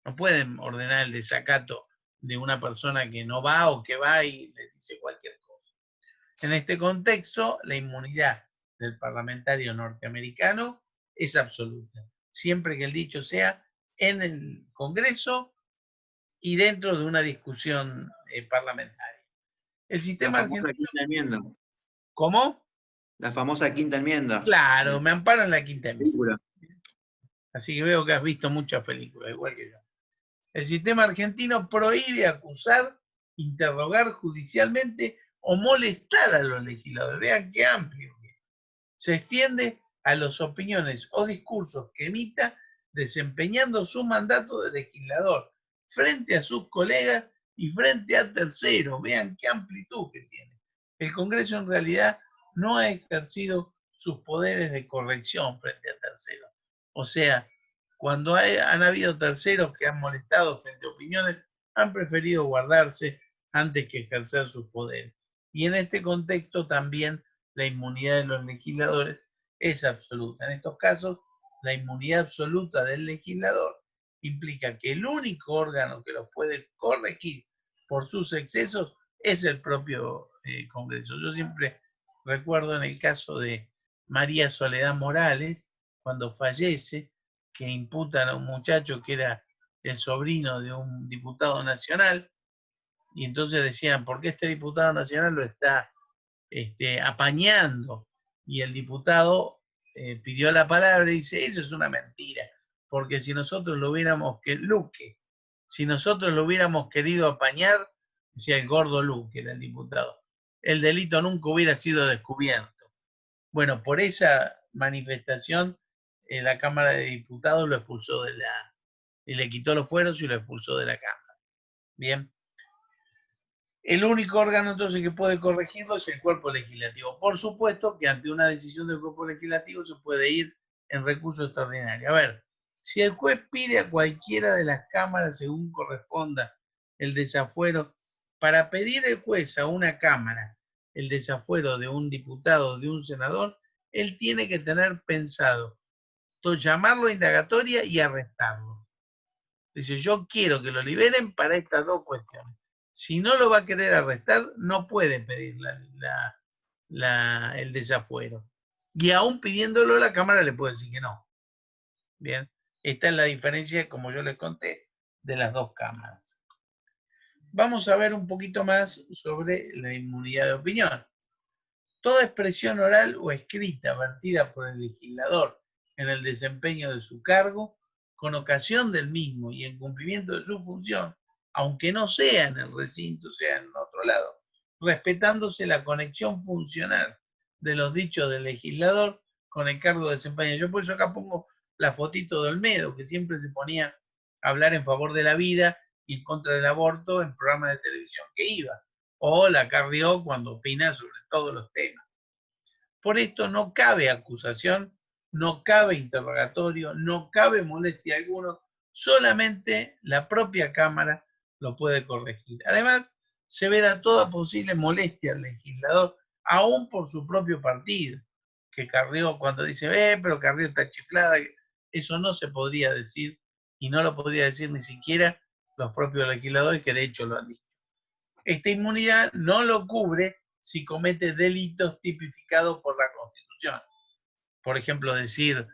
No pueden ordenar el desacato de una persona que no va o que va y le dice cualquier cosa. En este contexto, la inmunidad del parlamentario norteamericano es absoluta, siempre que el dicho sea en el Congreso y dentro de una discusión parlamentaria. El sistema argentino... Quinta enmienda. ¿Cómo? La famosa quinta enmienda. Claro, me amparo en la quinta enmienda. Así que veo que has visto muchas películas, igual que yo. El sistema argentino prohíbe acusar, interrogar judicialmente o molestar a los legisladores. Vean qué amplio. Se extiende a las opiniones o discursos que emita desempeñando su mandato de legislador frente a sus colegas y frente a terceros. Vean qué amplitud que tiene. El Congreso en realidad no ha ejercido sus poderes de corrección frente a terceros. O sea, cuando han habido terceros que han molestado frente a opiniones, han preferido guardarse antes que ejercer sus poderes. Y en este contexto también la inmunidad de los legisladores es absoluta. En estos casos, la inmunidad absoluta del legislador implica que el único órgano que lo puede corregir por sus excesos es el propio Congreso. Yo siempre recuerdo en el caso de María Soledad Morales, cuando fallece, que imputan a un muchacho que era el sobrino de un diputado nacional, y entonces decían, ¿por qué este diputado nacional lo está apañando? Y el diputado pidió la palabra y dice, eso es una mentira, porque si nosotros lo hubiéramos querido apañar, decía el gordo Luque, era el diputado, el delito nunca hubiera sido descubierto. Bueno, por esa manifestación, la Cámara de Diputados lo expulsó y le quitó los fueros y lo expulsó de la Cámara. Bien. El único órgano entonces que puede corregirlo es el cuerpo legislativo. Por supuesto que ante una decisión del cuerpo legislativo se puede ir en recurso extraordinario. A ver, si el juez pide a cualquiera de las cámaras, según corresponda el desafuero Para pedir el juez a una Cámara el desafuero de un diputado, de un senador, él tiene que tener pensado llamarlo a indagatoria y arrestarlo. Dice, yo quiero que lo liberen para estas dos cuestiones. Si no lo va a querer arrestar, no puede pedir el desafuero. Y aún pidiéndolo, la Cámara le puede decir que no. Bien, esta es la diferencia, como yo les conté, de las dos cámaras. Vamos a ver un poquito más sobre la inmunidad de opinión. Toda expresión oral o escrita vertida por el legislador en el desempeño de su cargo, con ocasión del mismo y en cumplimiento de su función, aunque no sea en el recinto, sea en otro lado, respetándose la conexión funcional de los dichos del legislador con el cargo de desempeño. Yo por eso acá pongo la fotito de Olmedo, que siempre se ponía a hablar en favor de la vida y en contra del aborto en programas de televisión que iba, o la Carrió cuando opina sobre todos los temas. Por esto no cabe acusación, no cabe interrogatorio, no cabe molestia alguno, solamente la propia Cámara lo puede corregir. Además, se veda toda posible molestia al legislador, aún por su propio partido, que Carrió, cuando dice, pero Carrió está chiflada, eso no se podría decir, y no lo podría decir ni siquiera los propios legisladores, que de hecho lo han dicho. Esta inmunidad no lo cubre si comete delitos tipificados por la Constitución. Por ejemplo, decir,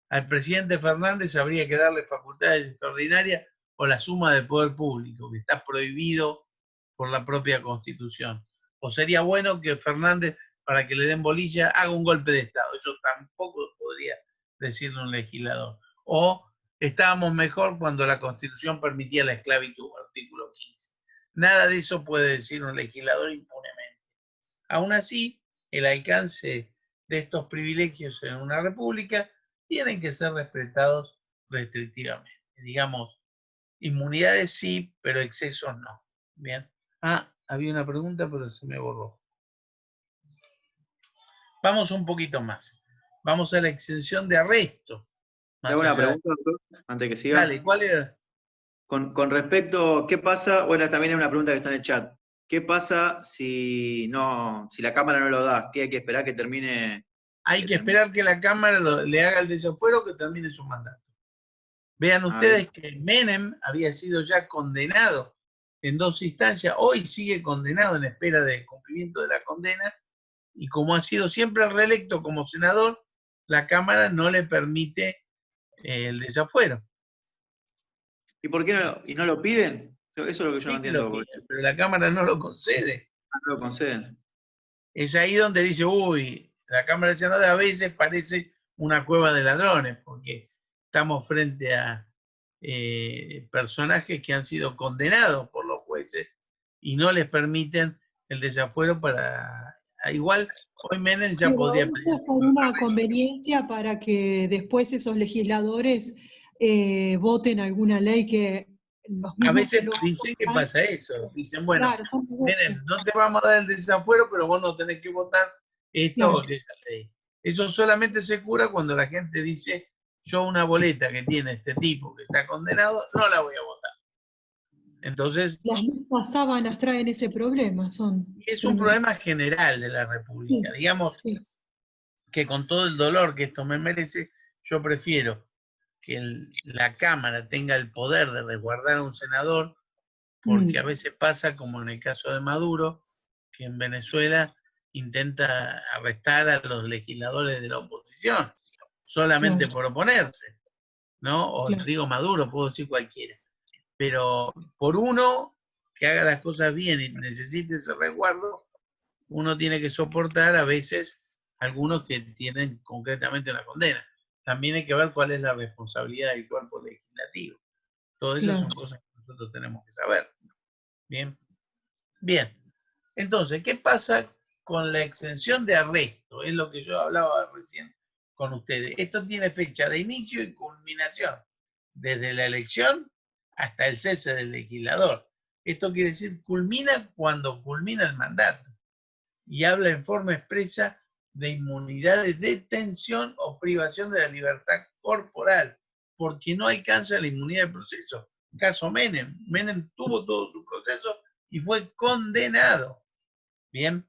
al presidente Fernández habría que darle facultades extraordinarias o la suma del poder público, que está prohibido por la propia Constitución. O sería bueno que Fernández, para que le den bolilla, haga un golpe de Estado. Eso tampoco podría decirle un legislador. O estábamos mejor cuando la Constitución permitía la esclavitud, artículo 15. Nada de eso puede decir un legislador impunemente. Aún así, el alcance de estos privilegios en una república tienen que ser respetados restrictivamente. Digamos, inmunidades sí, pero excesos no. Bien. Había una pregunta, pero se me borró. Vamos un poquito más. Vamos a la exención de arresto. Hago una pregunta, doctor, antes que siga. Dale, ¿cuál era? Con respecto, ¿qué pasa? Bueno, también es una pregunta que está en el chat. ¿Qué pasa si la Cámara no lo da? ¿Qué hay que esperar que termine? Hay que esperar que la Cámara le haga el desafuero, que termine su mandato. Vean ustedes que Menem había sido ya condenado en 2 instancias, hoy sigue condenado en espera de cumplimiento de la condena, y como ha sido siempre reelecto como senador, la Cámara no le permite el desafuero. ¿Y por qué no lo piden? Eso es lo que yo no entiendo. Pero la Cámara no lo concede. No lo conceden. Es ahí donde dice, la Cámara del Senado a veces parece una cueva de ladrones, porque estamos frente a personajes que han sido condenados por los jueces y no les permiten el desafuero para... Igual, hoy Menem ya podría pedir... por una conveniencia para que después esos legisladores voten alguna ley que... A veces dicen que pasa eso. Dicen, bueno, claro, Menem, no te vamos a dar el desafuero, pero vos no tenés que votar esto o aquella ley. Eso solamente se cura cuando la gente dice, yo una boleta que tiene este tipo que está condenado, no la voy a votar. Entonces... Las mismas sábanas traen ese problema. Es un problema general de la República. Sí, digamos que con todo el dolor que esto me merece, yo prefiero que la Cámara tenga el poder de resguardar a un senador, porque a veces pasa, como en el caso de Maduro, que en Venezuela intenta arrestar a los legisladores de la oposición, solamente por oponerse, ¿no? O digo Maduro, puedo decir cualquiera. Pero por uno que haga las cosas bien y necesite ese resguardo, uno tiene que soportar a veces algunos que tienen concretamente una condena. También hay que ver cuál es la responsabilidad del cuerpo legislativo. Todo eso son cosas que nosotros tenemos que saber. Bien. Bien. Entonces, ¿qué pasa con la exención de arresto? Es lo que yo hablaba recién con ustedes. Esto tiene fecha de inicio y culminación, desde la elección hasta el cese del legislador. Esto quiere decir, culmina cuando culmina el mandato. Y habla en forma expresa de inmunidad de detención o privación de la libertad corporal, porque no alcanza la inmunidad de proceso. Caso Menem. Menem tuvo todo su proceso y fue condenado. Bien.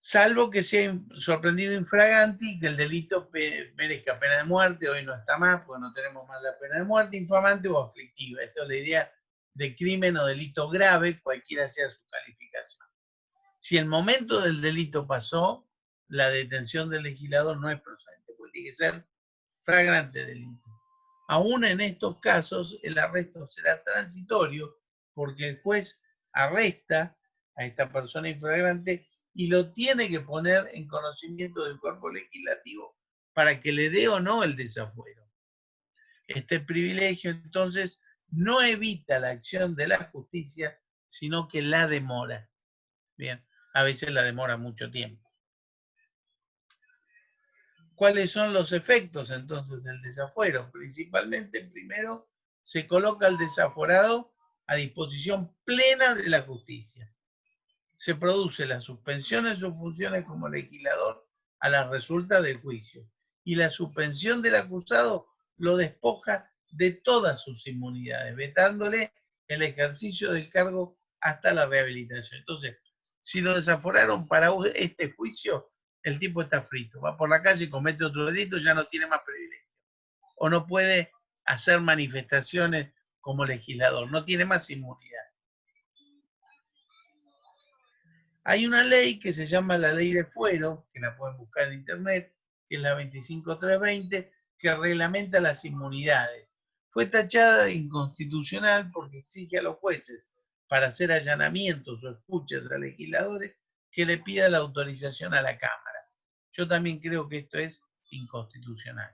Salvo que sea sorprendido infraganti y que el delito merezca pena de muerte, hoy no está más, porque no tenemos más la pena de muerte, infamante o aflictiva. Esto es la idea de crimen o delito grave, cualquiera sea su calificación. Si el momento del delito pasó, la detención del legislador no es procedente, porque tiene que ser flagrante delito. Aún en estos casos, el arresto será transitorio, porque el juez arresta a esta persona infragrante y lo tiene que poner en conocimiento del cuerpo legislativo para que le dé o no el desafuero. Este privilegio, entonces, no evita la acción de la justicia, sino que la demora. Bien, a veces la demora mucho tiempo. ¿Cuáles son los efectos, entonces, del desafuero? Principalmente, primero, se coloca al desaforado a disposición plena de la justicia. Se produce la suspensión de sus funciones como legislador a la resulta del juicio. Y la suspensión del acusado lo despoja de todas sus inmunidades, vetándole el ejercicio del cargo hasta la rehabilitación. Entonces, si lo desaforaron para este juicio, el tipo está frito. Va por la calle y comete otro delito, ya no tiene más privilegio. O no puede hacer manifestaciones como legislador, no tiene más inmunidad. Hay una ley que se llama la ley de fuero, que la pueden buscar en internet, que es la 25320, que reglamenta las inmunidades. Fue tachada de inconstitucional porque exige a los jueces, para hacer allanamientos o escuchas a legisladores, que le pida la autorización a la Cámara. Yo también creo que esto es inconstitucional.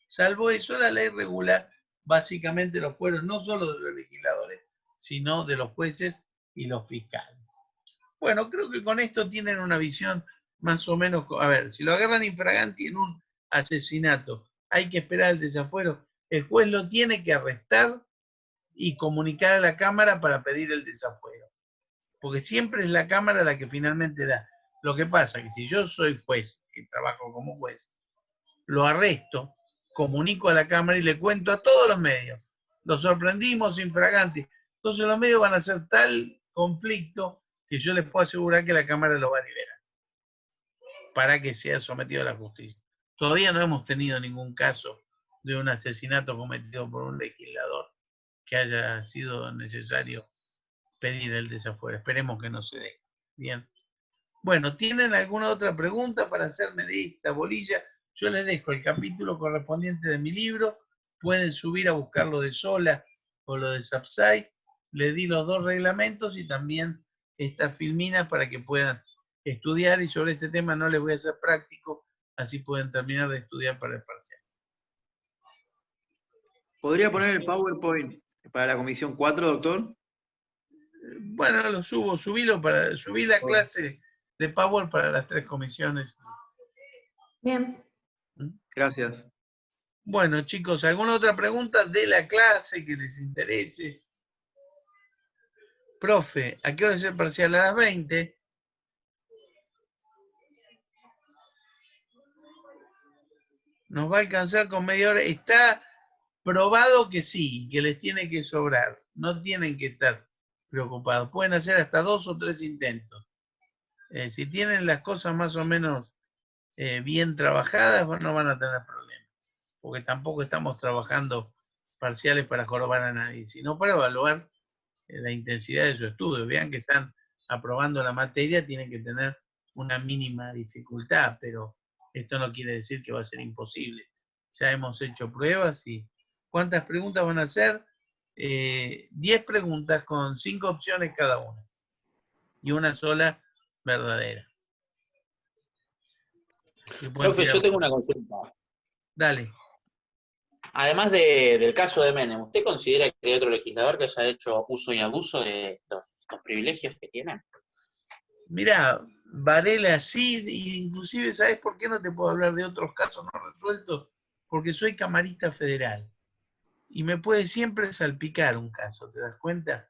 Salvo eso, la ley regula básicamente los fueros no solo de los legisladores, sino de los jueces y los fiscales. Bueno, creo que con esto tienen una visión más o menos. A ver, si lo agarran infraganti en un asesinato, hay que esperar el desafuero. El juez lo tiene que arrestar y comunicar a la Cámara para pedir el desafuero. Porque siempre es la Cámara la que finalmente da. Lo que pasa es que si yo soy juez, que trabajo como juez, lo arresto, comunico a la Cámara y le cuento a todos los medios. Lo sorprendimos infraganti. Entonces los medios van a hacer tal conflicto que yo les puedo asegurar que la Cámara lo va a liberar para que sea sometido a la justicia. Todavía no hemos tenido ningún caso de un asesinato cometido por un legislador que haya sido necesario pedir el desafuero. Esperemos que no se dé. Bien. Bueno, ¿tienen alguna otra pregunta para hacerme de esta bolilla? Yo les dejo el capítulo correspondiente de mi libro. Pueden subir a buscarlo de Sola o lo de Sapsay. Les di los dos reglamentos y también esta filmina para que puedan estudiar, y sobre este tema no les voy a hacer práctico, así pueden terminar de estudiar para el parcial. ¿Podría poner el PowerPoint para la comisión 4, doctor? Bueno, lo subo, subí la clase de Power para las 3 comisiones. Bien. Gracias. Bueno, chicos, ¿alguna otra pregunta de la clase que les interese? Profe, ¿a qué hora es el parcial? A las 20. ¿Nos va a alcanzar con media hora? Está probado que sí, que les tiene que sobrar. No tienen que estar preocupados. Pueden hacer hasta 2 o 3 intentos. Si tienen las cosas más o menos bien trabajadas, no van a tener problemas. Porque tampoco estamos trabajando parciales para jorobar a nadie, sino para evaluar la intensidad de su estudio. Vean que están aprobando la materia, tienen que tener una mínima dificultad, pero esto no quiere decir que va a ser imposible. Ya hemos hecho pruebas y ¿cuántas preguntas van a hacer? 10 preguntas con 5 opciones cada una. Y una sola verdadera. Profe, yo tengo una consulta. Dale. Además del caso de Menem, ¿usted considera que hay otro legislador que haya hecho uso y abuso de estos privilegios que tienen? Mirá, Varela sí, inclusive, ¿sabes por qué no te puedo hablar de otros casos no resueltos? Porque soy camarista federal. Y me puede siempre salpicar un caso, ¿te das cuenta?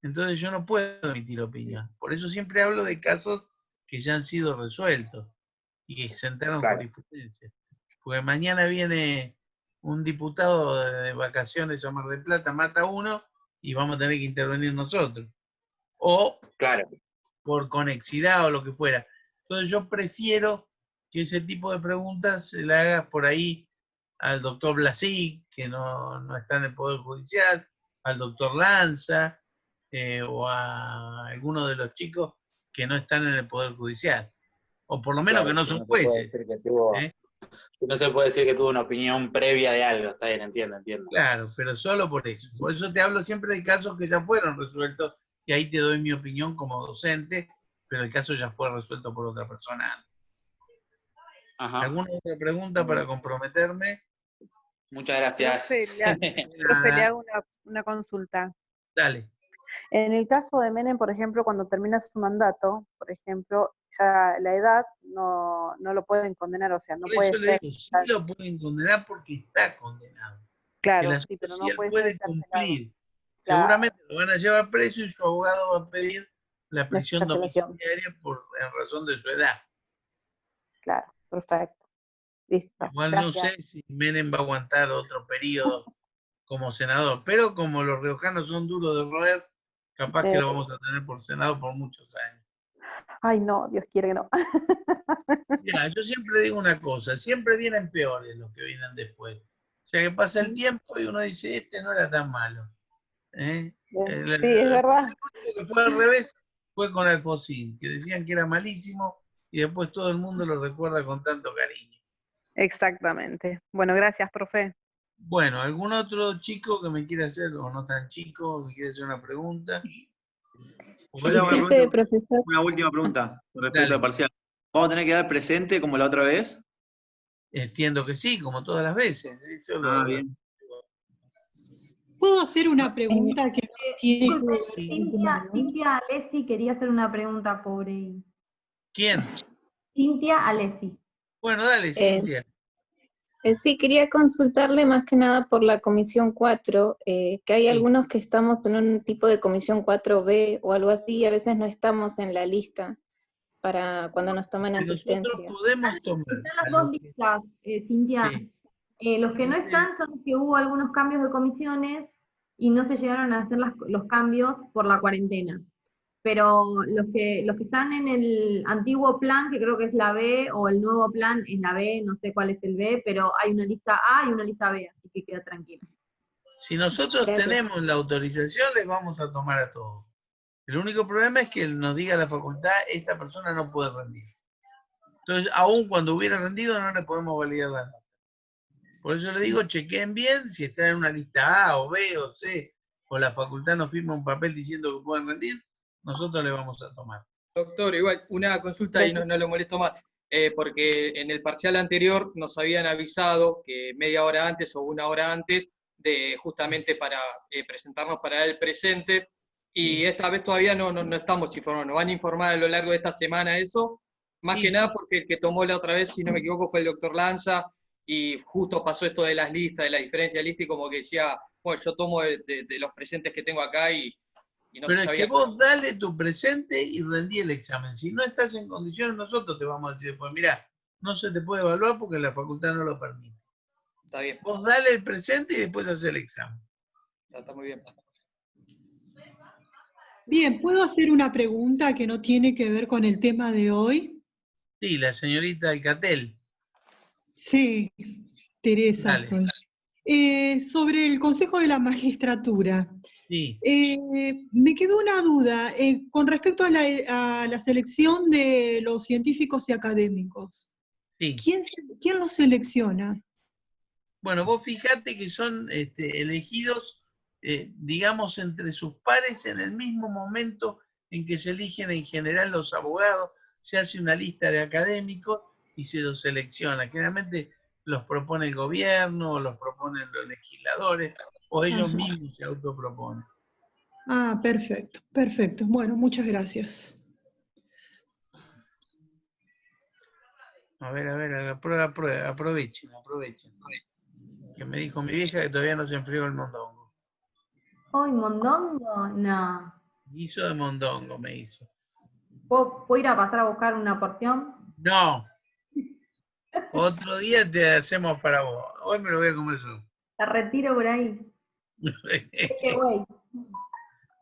Entonces yo no puedo emitir opinión. Por eso siempre hablo de casos que ya han sido resueltos y que sentaron jurisprudencia. Porque mañana viene un diputado de vacaciones a Mar del Plata, mata a uno y vamos a tener que intervenir nosotros. O Claro. por conexidad o lo que fuera. Entonces yo prefiero que ese tipo de preguntas se le haga por ahí al doctor Blasi, que no está en el Poder Judicial, al doctor Lanza, o a alguno de los chicos que no están en el Poder Judicial. O por lo menos Claro, que no sí, son no se puede jueces. decir que tuvo, ¿eh? no se puede decir que tuvo una opinión previa de algo, está bien, entiendo. Claro, pero solo por eso. Por eso te hablo siempre de casos que ya fueron resueltos y ahí te doy mi opinión como docente, pero el caso ya fue resuelto por otra persona. Ajá. ¿Alguna otra pregunta para comprometerme? Muchas gracias. Profe, le hago una consulta. Dale. En el caso de Menem, por ejemplo, cuando termina su mandato, por ejemplo, ya la edad no lo pueden condenar, o sea, no Por puede eso le ser. digo, sí lo pueden condenar porque está condenado. Claro, El sí, pero asunto no si él puede puede ser encarcelado. cumplir. Claro, Seguramente lo van a llevar preso y su abogado va a pedir la la prisión excarcelación. domiciliaria en razón de su edad. Claro, perfecto. Listo, Igual no gracias. sé si Menem va a aguantar otro periodo como senador, pero como los riojanos son duros de roer, capaz que lo vamos a tener por senado por muchos años. Ay, no, Dios quiere que no. Mira, yo siempre digo una cosa, siempre vienen peores los que vienen después. O sea que pasa el tiempo y uno dice, este no era tan malo. ¿eh? Sí, es verdad. Lo que fue al revés fue con Alfonsín, que decían que era malísimo y después todo el mundo lo recuerda con tanto cariño. Exactamente. Bueno, gracias, profe. Bueno, ¿algún otro chico que me quiera hacer, o no tan chico, que quiera hacer una pregunta? Yo le hago una última pregunta con respecto al parcial. ¿Vamos a tener que dar presente como la otra vez? Entiendo que sí, como todas las veces. Bien. ¿Puedo hacer una pregunta que tiene que ver con el tema de hoy? Cintia Alessi quería hacer una pregunta, pobre. ¿Quién? Cintia Alessi. Bueno, dale, Cintia. Sí, quería consultarle más que nada por la Comisión 4, que hay algunos que estamos en un tipo de Comisión 4B o algo así, y a veces no estamos en la lista para cuando nos tomen asistencia. Nosotros podemos tomar. Están las dos listas, Cintia. Sí. Los que no están son los que hubo algunos cambios de comisiones y no se llegaron a hacer los cambios por la cuarentena. Pero los que están en el antiguo plan, que creo que es la B, o el nuevo plan es la B, no sé cuál es el B, pero hay una lista A y una lista B, así que queda tranquilo. Si nosotros tenemos la autorización, les vamos a tomar a todos. El único problema es que nos diga la facultad, esta persona no puede rendir. Entonces, aún cuando hubiera rendido, no le podemos validar la nota. Por eso le digo, chequeen bien si está en una lista A o B o C, o la facultad nos firma un papel diciendo que pueden rendir, nosotros le vamos a tomar. Doctor, igual, una consulta y no lo molesto más, porque en el parcial anterior nos habían avisado que media hora antes o una hora antes, justamente para presentarnos para el presente, y esta vez todavía no estamos informados, nos van a informar a lo largo de esta semana eso, más que nada porque el que tomó la otra vez, si no me equivoco, fue el doctor Lanza, y justo pasó esto de las listas, de la diferencia de lista, y como que decía, bueno, yo tomo de los presentes que tengo acá y no pero se es sabía. que vos dale tu presente y rendí el examen. Si no estás en condiciones, nosotros te vamos a decir, pues mira, no se te puede evaluar porque la facultad no lo permite. Está bien. Vos dale el presente y después hacer el examen. Está muy bien. Bien, ¿puedo hacer una pregunta que no tiene que ver con el tema de hoy? Sí, la señorita Alcatel. Sí, Teresa soy. Sobre el Consejo de la Magistratura. Sí. Me quedó una duda con respecto a la selección de los científicos y académicos. Sí. ¿Quién los selecciona? Bueno, vos fijate que son elegidos, digamos, entre sus pares en el mismo momento en que se eligen en general los abogados. Se hace una lista de académicos y se los selecciona. Generalmente los propone el gobierno, o los proponen los legisladores, o ellos mismos se autoproponen. Ah, perfecto, perfecto. Bueno, muchas gracias. A ver, aprovechen. Que me dijo mi vieja que todavía no se enfrió el mondongo. ¿Hoy mondongo? No. Guiso de mondongo me hizo. ¿Puedo ir a pasar a buscar una porción? No. Otro día te hacemos para vos. Hoy me lo voy a comer yo. La retiro por ahí.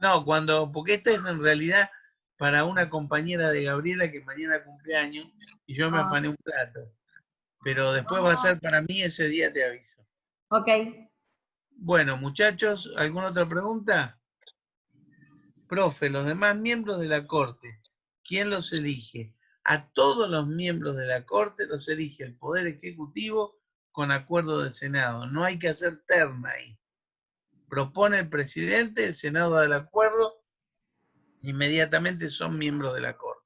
No, porque esta es en realidad para una compañera de Gabriela que mañana cumpleaños y yo me afané un plato. Pero después va a ser para mí, ese día te aviso. Ok. Bueno, muchachos, ¿alguna otra pregunta? Profe, los demás miembros de la Corte, ¿quién los elige? A todos los miembros de la Corte los elige el Poder Ejecutivo con acuerdo del Senado. No hay que hacer terna ahí. Propone el presidente, el Senado da el acuerdo, inmediatamente son miembros de la Corte.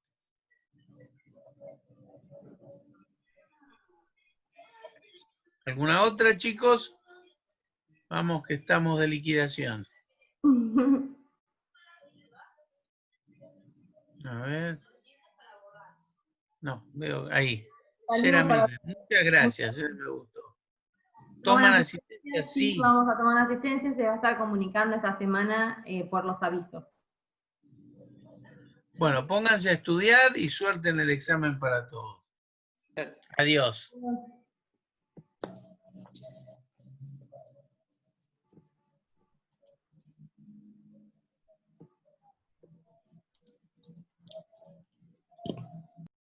¿Alguna otra, chicos? Vamos que estamos de liquidación. A ver. No, veo ahí. Ceramina. Muchas gracias, me gustó. ¿Toman asistencia? Sí. Vamos a tomar asistencia, se va a estar comunicando esta semana por los avisos. Bueno, pónganse a estudiar y suerte en el examen para todos. Adiós.